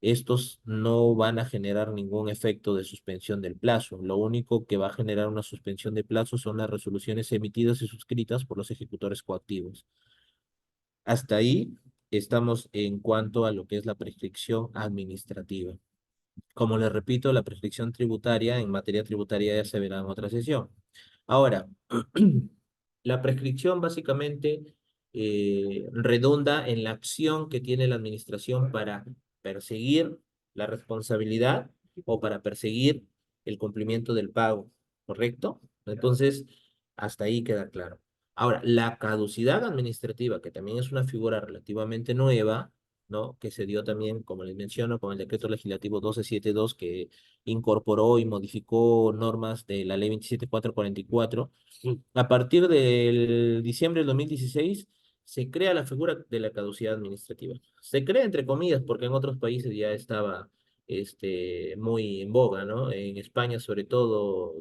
estos no van a generar ningún efecto de suspensión del plazo. Lo único que va a generar una suspensión de plazo son las resoluciones emitidas y suscritas por los ejecutores coactivos. Hasta ahí estamos en cuanto a lo que es la prescripción administrativa. Como les repito, la prescripción tributaria en materia tributaria ya se verá en otra sesión. Ahora, la prescripción básicamente redunda en la acción que tiene la administración para perseguir la responsabilidad o para perseguir el cumplimiento del pago, ¿correcto? Entonces, hasta ahí queda claro. Ahora, la caducidad administrativa, que también es una figura relativamente nueva, ¿no? Que se dio también, como les menciono, con el decreto legislativo 1272 que incorporó y modificó normas de la ley 27444. A partir del diciembre del 2016 se crea la figura de la caducidad administrativa. Se crea entre comillas porque en otros países ya estaba muy en boga, ¿no? En España sobre todo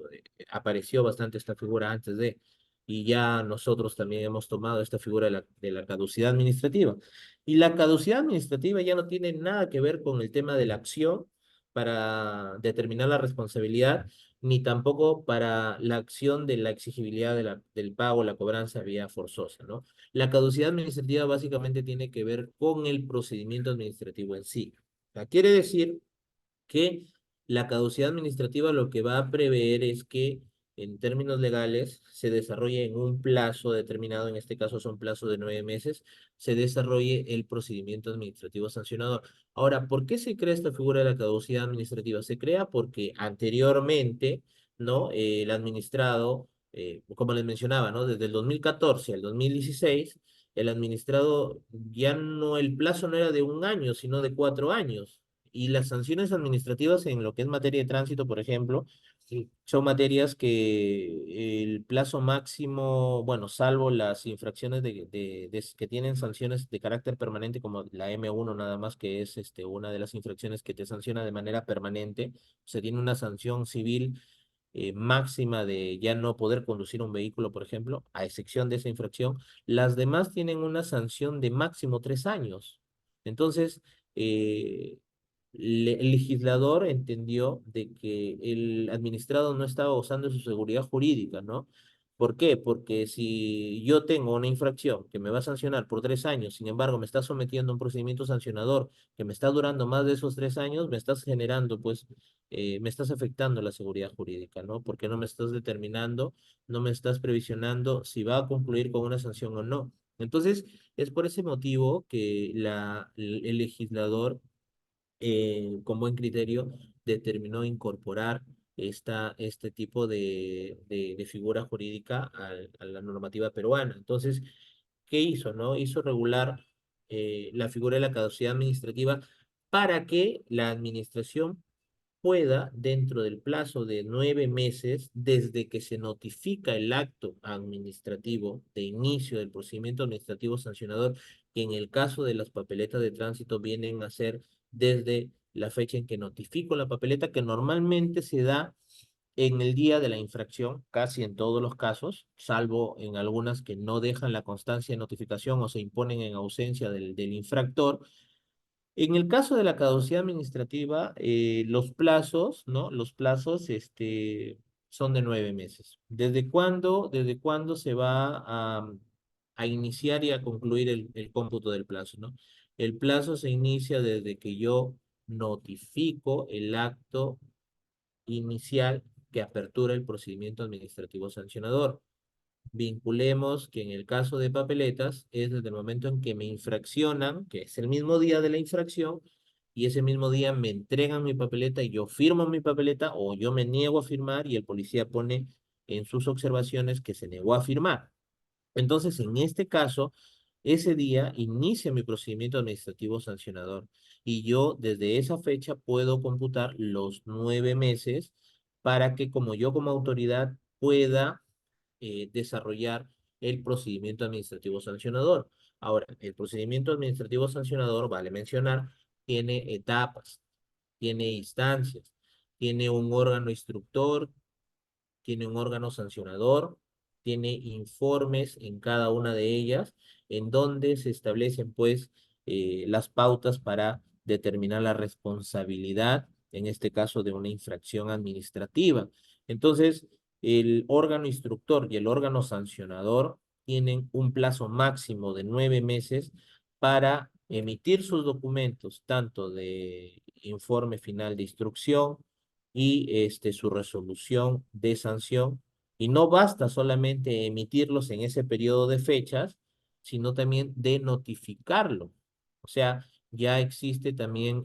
apareció bastante esta figura antes de, y ya nosotros también hemos tomado esta figura de la caducidad administrativa. Y la caducidad administrativa ya no tiene nada que ver con el tema de la acción para determinar la responsabilidad, ni tampoco para la acción de la exigibilidad del pago, la cobranza vía forzosa, ¿no? La caducidad administrativa básicamente tiene que ver con el procedimiento administrativo en sí. O sea, quiere decir que la caducidad administrativa lo que va a prever es que en términos legales se desarrolle en un plazo determinado, en este caso son plazos de 9 meses, se desarrolle el procedimiento administrativo sancionador. Ahora, ¿por qué se crea esta figura de la caducidad administrativa? Se crea porque anteriormente, ¿no? El administrado, como les mencionaba, ¿no? Desde el 2014 al 2016, el administrado ya no, el plazo no era de 1 año, sino de 4 años. Y las sanciones administrativas en lo que es materia de tránsito, por ejemplo, sí, son materias que el plazo máximo, bueno, salvo las infracciones que tienen sanciones de carácter permanente, como la M1 nada más, que es una de las infracciones que te sanciona de manera permanente, se tiene una sanción civil máxima de ya no poder conducir un vehículo, por ejemplo, a excepción de esa infracción. Las demás tienen una sanción de máximo 3 años. Entonces, eh, el legislador entendió de que el administrado no estaba gozando de su seguridad jurídica, ¿no? ¿Por qué? Porque si yo tengo una infracción que me va a sancionar por 3 años, sin embargo, me está sometiendo a un procedimiento sancionador que me está durando más de esos 3 años, me estás generando, pues, me estás afectando la seguridad jurídica, ¿no? Porque no me estás determinando, no me estás previsionando si va a concluir con una sanción o no. Entonces, es por ese motivo que el legislador con buen criterio, determinó incorporar este tipo de figura jurídica a la normativa peruana. Entonces, ¿qué hizo, no? Hizo regular la figura de la caducidad administrativa para que la administración pueda, dentro del plazo de 9 meses, desde que se notifica el acto administrativo de inicio del procedimiento administrativo sancionador, que en el caso de las papeletas de tránsito vienen a ser desde la fecha en que notifico la papeleta, que normalmente se da en el día de la infracción, casi en todos los casos, salvo en algunas que no dejan la constancia de notificación o se imponen en ausencia del infractor. En el caso de la caducidad administrativa, los plazos, ¿no? Los plazos, son de 9 meses. ¿Desde cuándo se va a iniciar y a concluir el cómputo del plazo, ¿no? El plazo se inicia desde que yo notifico el acto inicial que apertura el procedimiento administrativo sancionador. Vinculemos que en el caso de papeletas es desde el momento en que me infraccionan, que es el mismo día de la infracción, y ese mismo día me entregan mi papeleta y yo firmo mi papeleta o yo me niego a firmar y el policía pone en sus observaciones que se negó a firmar. Entonces, en este caso, ese día inicia mi procedimiento administrativo sancionador y yo desde esa fecha puedo computar los 9 meses para que como yo como autoridad pueda desarrollar el procedimiento administrativo sancionador. Ahora, el procedimiento administrativo sancionador, vale mencionar, tiene etapas, tiene instancias, tiene un órgano instructor, tiene un órgano sancionador, tiene informes en cada una de ellas, en donde se establecen, pues, las pautas para determinar la responsabilidad, en este caso, de una infracción administrativa. Entonces, el órgano instructor y el órgano sancionador tienen un plazo máximo de 9 meses para emitir sus documentos, tanto de informe final de instrucción, y su resolución de sanción. Y no basta solamente emitirlos en ese periodo de fechas, sino también de notificarlo. O sea, ya existe también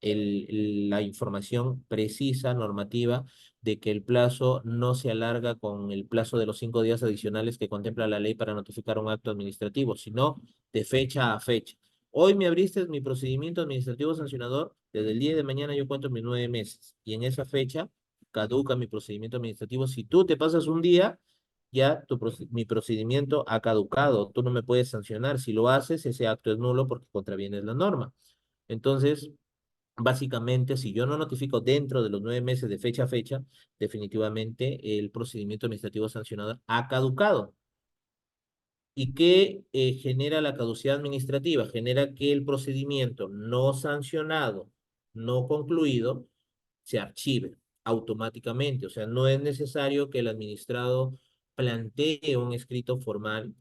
la información precisa, normativa, de que el plazo no se alarga con el plazo de los 5 días adicionales que contempla la ley para notificar un acto administrativo, sino de fecha a fecha. Hoy me abriste mi procedimiento administrativo sancionador, desde el día de mañana yo cuento mis 9 meses, y en esa fecha caduca mi procedimiento administrativo. Si tú te pasas un día, ya mi procedimiento ha caducado, tú no me puedes sancionar. Si lo haces, ese acto es nulo porque contraviene la norma. Entonces, básicamente, si yo no notifico dentro de los 9 meses de fecha a fecha, definitivamente el procedimiento administrativo sancionador ha caducado. ¿Y qué genera la caducidad administrativa? Genera que el procedimiento no sancionado, no concluido, se archive automáticamente. O sea, no es necesario que el administrado plantee un escrito formal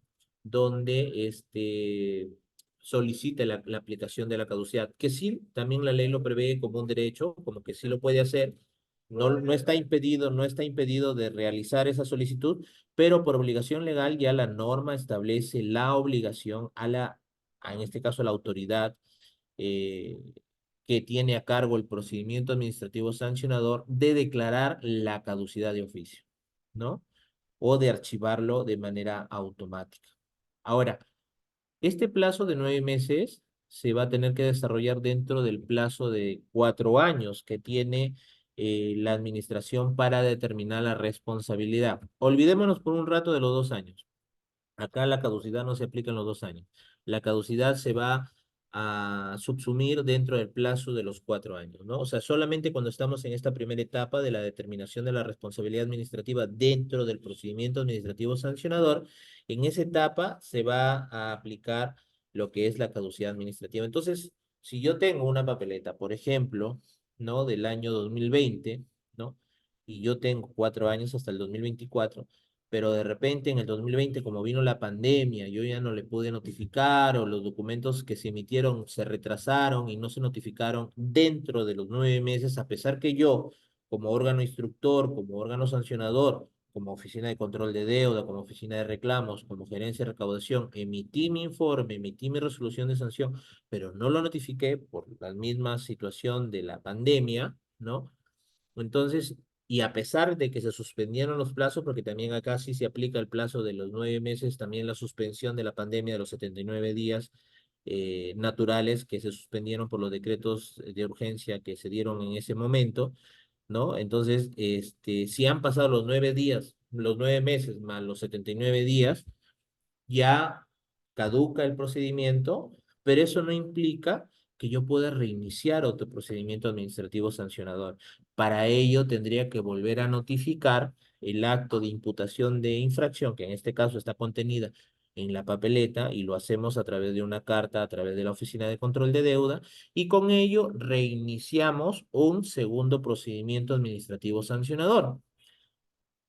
donde solicite la aplicación de la caducidad, que sí, también la ley lo prevé como un derecho, como que sí lo puede hacer. No está impedido de realizar esa solicitud, pero por obligación legal ya la norma establece la obligación en este caso, a la autoridad eh, que tiene a cargo el procedimiento administrativo sancionador de declarar la caducidad de oficio, ¿no? O de archivarlo de manera automática. Ahora, este plazo de 9 meses se va a tener que desarrollar dentro del plazo de 4 años que tiene la administración para determinar la responsabilidad. Olvidémonos por un rato de los 2 años. Acá la caducidad no se aplica en los 2 años. La caducidad se va a subsumir dentro del plazo de los 4 años, ¿no? O sea, solamente cuando estamos en esta primera etapa de la determinación de la responsabilidad administrativa dentro del procedimiento administrativo sancionador, en esa etapa se va a aplicar lo que es la caducidad administrativa. Entonces, si yo tengo una papeleta, por ejemplo, ¿no? Del año 2020, ¿no? Y yo tengo 4 años hasta el 2024, pero de repente en el 2020, como vino la pandemia, yo ya no le pude notificar o los documentos que se emitieron se retrasaron y no se notificaron dentro de los 9 meses, a pesar que yo, como órgano instructor, como órgano sancionador, como oficina de control de deuda, como oficina de reclamos, como gerencia de recaudación, emití mi informe, emití mi resolución de sanción, pero no lo notifiqué por la misma situación de la pandemia, ¿no? Entonces, y a pesar de que se suspendieron los plazos, porque también acá sí se aplica el plazo de los 9 meses, también la suspensión de la pandemia de los 79 días naturales que se suspendieron por los decretos de urgencia que se dieron en ese momento, ¿no? Entonces, si han pasado los 9 días, los 9 meses más los 79 días, ya caduca el procedimiento, pero eso no implica que yo pueda reiniciar otro procedimiento administrativo sancionador. Para ello tendría que volver a notificar el acto de imputación de infracción, que en este caso está contenida en la papeleta, y lo hacemos a través de una carta, a través de la Oficina de Control de Deuda, y con ello reiniciamos un segundo procedimiento administrativo sancionador.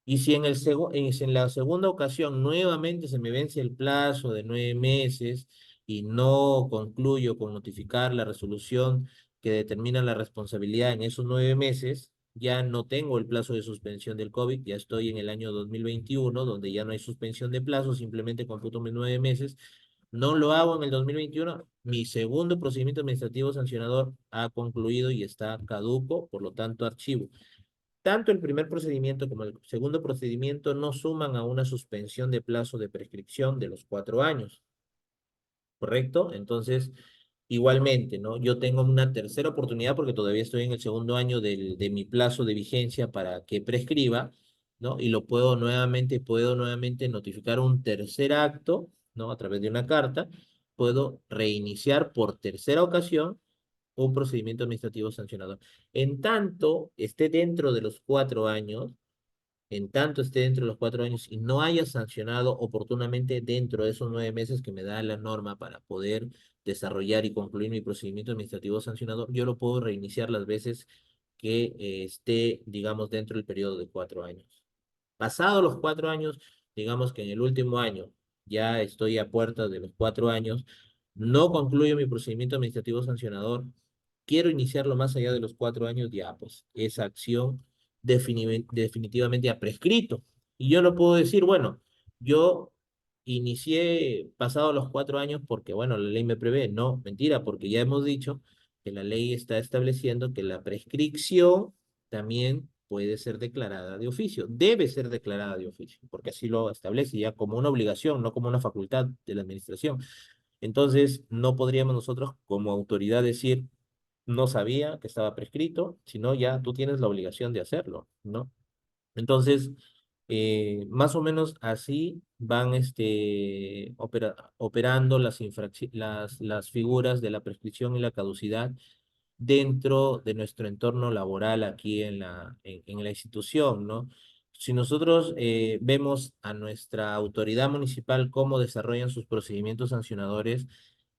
Y si en la segunda ocasión nuevamente se me vence el plazo de 9 meses y no concluyo con notificar la resolución que determina la responsabilidad en esos 9 meses, ya no tengo el plazo de suspensión del COVID, ya estoy en el año 2021, donde ya no hay suspensión de plazo, simplemente computo mis 9 meses. No lo hago en el 2021. Mi segundo procedimiento administrativo sancionador ha concluido y está caduco, por lo tanto archivo. Tanto el primer procedimiento como el segundo procedimiento no suman a una suspensión de plazo de prescripción de los 4 años, ¿correcto? Entonces, igualmente, ¿no? Yo tengo una tercera oportunidad porque todavía estoy en el segundo año de mi plazo de vigencia para que prescriba, ¿no? Y lo puedo nuevamente notificar un tercer acto, ¿no? A través de una carta, puedo reiniciar por tercera ocasión un procedimiento administrativo sancionador. En tanto esté dentro de los 4 años, en tanto esté dentro de los 4 años y no haya sancionado oportunamente dentro de esos 9 meses que me da la norma para poder desarrollar y concluir mi procedimiento administrativo sancionador, yo lo puedo reiniciar las veces que esté, digamos, dentro del periodo de 4 años. Pasados los 4 años, digamos que en el último año ya estoy a puertas de los 4 años, no concluyo mi procedimiento administrativo sancionador, quiero iniciarlo más allá de los 4 años, ya pues esa acción definitivamente ha prescrito. Y yo no puedo decir, bueno, yo inicié pasado los 4 años porque, bueno, la ley me prevé. No, mentira, porque ya hemos dicho que la ley está estableciendo que la prescripción también puede ser declarada de oficio, debe ser declarada de oficio, porque así lo establece ya como una obligación, no como una facultad de la administración. Entonces, no podríamos nosotros como autoridad decir, no sabía que estaba prescrito, sino ya tú tienes la obligación de hacerlo, ¿no? Entonces, más o menos así van operando las figuras de la prescripción y la caducidad dentro de nuestro entorno laboral aquí en la institución, ¿no? Si nosotros vemos a nuestra autoridad municipal cómo desarrollan sus procedimientos sancionadores,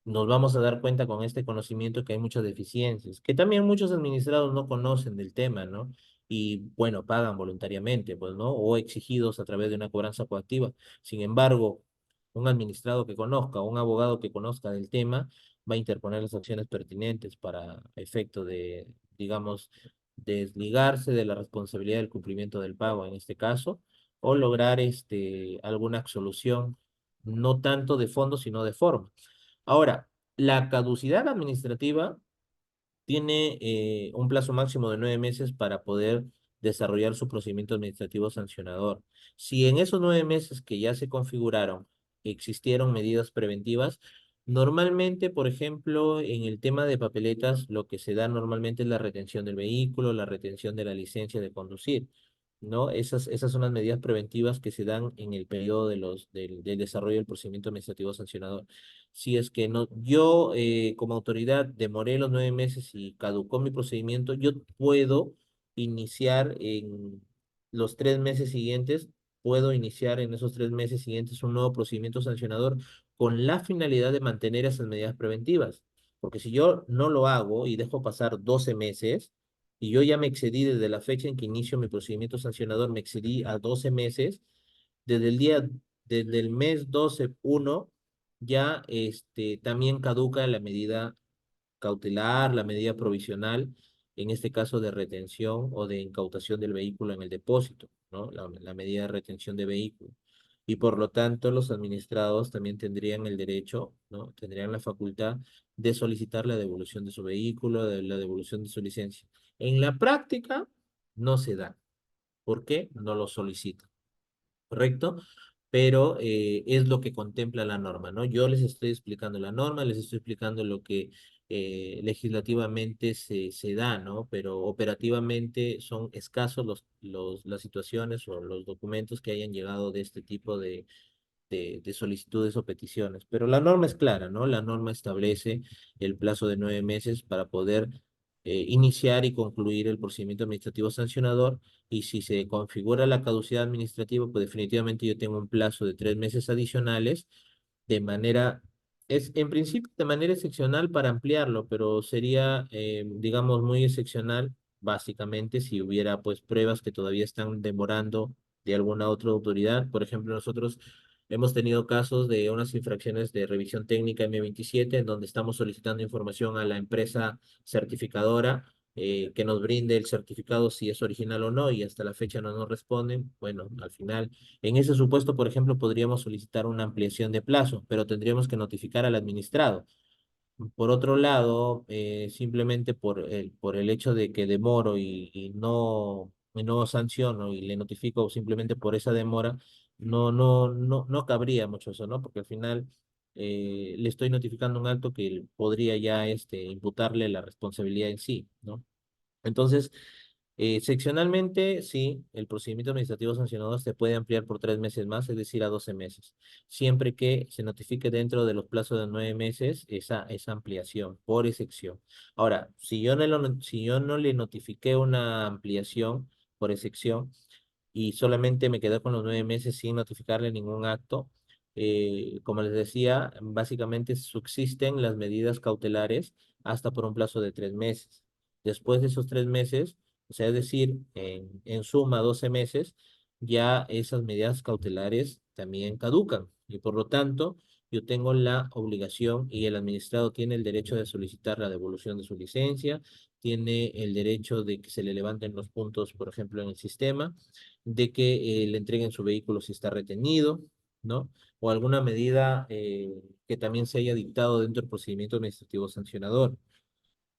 nos vamos a dar cuenta con este conocimiento que hay muchas deficiencias, que también muchos administrados no conocen del tema, ¿no? Y bueno, pagan voluntariamente, pues, ¿no? O exigidos a través de una cobranza coactiva. Sin embargo, un administrado que conozca, un abogado que conozca del tema, va a interponer las acciones pertinentes para efecto de, digamos, desligarse de la responsabilidad del cumplimiento del pago en este caso, o lograr alguna absolución, no tanto de fondo, sino de forma. Ahora, la caducidad administrativa tiene un plazo máximo de 9 meses para poder desarrollar su procedimiento administrativo sancionador. Si en esos 9 meses que ya se configuraron existieron medidas preventivas, normalmente, por ejemplo, en el tema de papeletas, lo que se da normalmente es la retención del vehículo, la retención de la licencia de conducir, ¿no? Esas son las medidas preventivas que se dan en el periodo del desarrollo del procedimiento administrativo sancionador. Si es que no, yo como autoridad demoré los 9 meses y caducó mi procedimiento, yo puedo iniciar en los 3 meses siguientes, puedo iniciar en esos 3 meses siguientes un nuevo procedimiento sancionador con la finalidad de mantener esas medidas preventivas. Porque si yo no lo hago y dejo pasar 12 meses, y yo ya me excedí desde la fecha en que inicio mi procedimiento sancionador, me excedí a 12 meses, desde el día, desde el mes 12/1 ya también caduca la medida cautelar, la medida provisional, en este caso de retención o de incautación del vehículo en el depósito, ¿no? La medida de retención de vehículo. Y por lo tanto, los administrados también tendrían el derecho, ¿no? Tendrían la facultad de solicitar la devolución de su vehículo, de la devolución de su licencia. En la práctica, no se da. ¿Por qué? No lo solicitan. ¿Correcto? Pero es lo que contempla la norma, ¿no? Yo les estoy explicando la norma, les estoy explicando lo que legislativamente se da, ¿no? Pero operativamente son escasos las situaciones o los documentos que hayan llegado de este tipo de solicitudes o peticiones. Pero la norma es clara, ¿no? La norma establece el plazo de 9 meses para poder iniciar y concluir el procedimiento administrativo sancionador, y si se configura la caducidad administrativa, pues definitivamente yo tengo un plazo de 3 meses adicionales de manera, es en principio de manera excepcional para ampliarlo, pero sería, digamos, muy excepcional, básicamente, si hubiera pues pruebas que todavía están demorando de alguna otra autoridad. Por ejemplo, nosotros hemos tenido casos de unas infracciones de revisión técnica M27 en donde estamos solicitando información a la empresa certificadora que nos brinde el certificado si es original o no, y hasta la fecha no nos responden. Bueno, al final, en ese supuesto, por ejemplo, podríamos solicitar una ampliación de plazo, pero tendríamos que notificar al administrado. Por otro lado, simplemente por el hecho de que demoro y no sanciono y le notifico simplemente por esa demora, no cabría mucho eso, ¿no? Porque al final le estoy notificando un acto que podría ya imputarle la responsabilidad en sí, ¿no? Entonces, seccionalmente, sí, el procedimiento administrativo sancionador se puede ampliar por 3 meses más, es decir, a 12 meses, siempre que se notifique dentro de los plazos de 9 meses esa ampliación por excepción. Ahora, si yo no le notifiqué una ampliación por excepción, y solamente me quedé con los 9 meses sin notificarle ningún acto. Como les decía, básicamente subsisten las medidas cautelares hasta por un plazo de 3 meses. Después de esos 3 meses, o sea, es decir, en suma 12 meses, ya esas medidas cautelares también caducan y por lo tanto yo tengo la obligación y el administrado tiene el derecho de solicitar la devolución de su licencia, tiene el derecho de que se le levanten los puntos, por ejemplo, en el sistema, de que le entreguen su vehículo si está retenido, ¿no? O alguna medida que también se haya dictado dentro del procedimiento administrativo sancionador.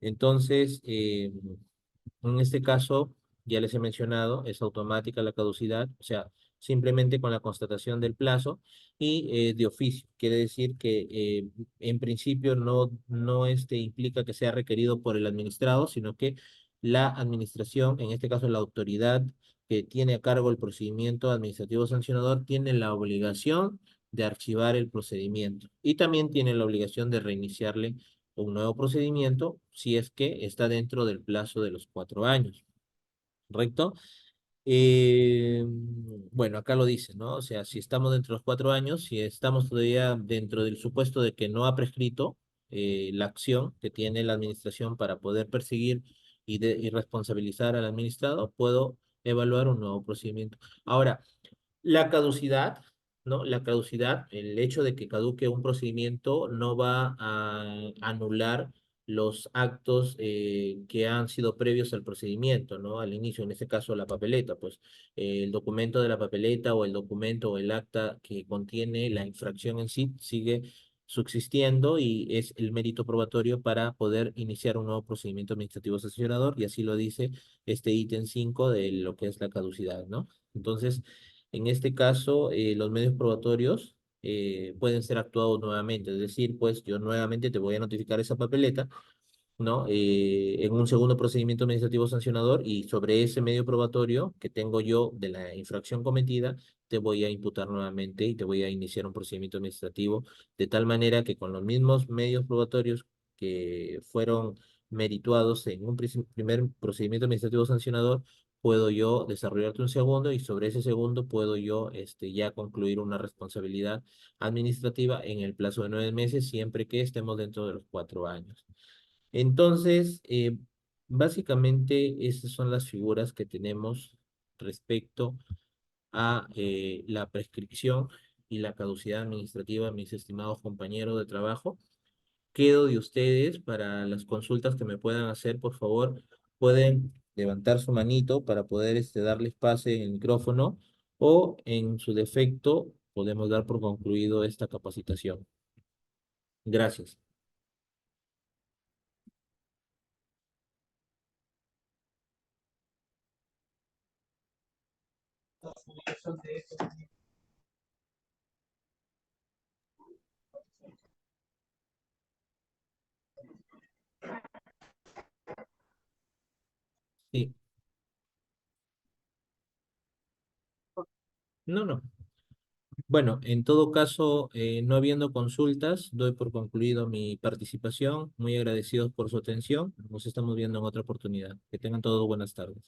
Entonces, en este caso, ya les he mencionado, es automática la caducidad, o sea, simplemente con la constatación del plazo y de oficio. Quiere decir que en principio no implica que sea requerido por el administrado, sino que la administración, en este caso la autoridad que tiene a cargo el procedimiento administrativo sancionador, tiene la obligación de archivar el procedimiento y también tiene la obligación de reiniciarle un nuevo procedimiento si es que está dentro del plazo de los 4 años, ¿correcto? Bueno, acá lo dice, ¿no? O sea, si estamos dentro de los 4 años, si estamos todavía dentro del supuesto de que no ha prescrito la acción que tiene la administración para poder perseguir y responsabilizar al administrado, puedo evaluar un nuevo procedimiento. Ahora, la caducidad, ¿no? La caducidad, el hecho de que caduque un procedimiento no va a anular los actos que han sido previos al procedimiento, ¿no? Al inicio, en este caso, la papeleta, pues el documento de la papeleta o el documento o el acta que contiene la infracción en sí sigue subsistiendo y es el mérito probatorio para poder iniciar un nuevo procedimiento administrativo sancionador y así lo dice este ítem 5 de lo que es la caducidad, ¿no? Entonces, en este caso, los medios probatorios pueden ser actuados nuevamente, es decir, pues yo nuevamente te voy a notificar esa papeleta, ¿no? En un segundo procedimiento administrativo sancionador y sobre ese medio probatorio que tengo yo de la infracción cometida, te voy a imputar nuevamente y te voy a iniciar un procedimiento administrativo de tal manera que con los mismos medios probatorios que fueron merituados en un primer procedimiento administrativo sancionador, puedo yo desarrollarte un segundo y sobre ese segundo puedo yo ya concluir una responsabilidad administrativa en el plazo de 9 meses, siempre que estemos dentro de los 4 años. Entonces, básicamente esas son las figuras que tenemos respecto a la prescripción y la caducidad administrativa, mis estimados compañeros de trabajo. Quedo de ustedes para las consultas que me puedan hacer, por favor, pueden levantar su manito para poder darles pase en el micrófono o en su defecto podemos dar por concluido esta capacitación. Gracias. Sí, no. Bueno, en todo caso, no habiendo consultas, doy por concluido mi participación. Muy agradecidos por su atención. Nos estamos viendo en otra oportunidad. Que tengan todos buenas tardes.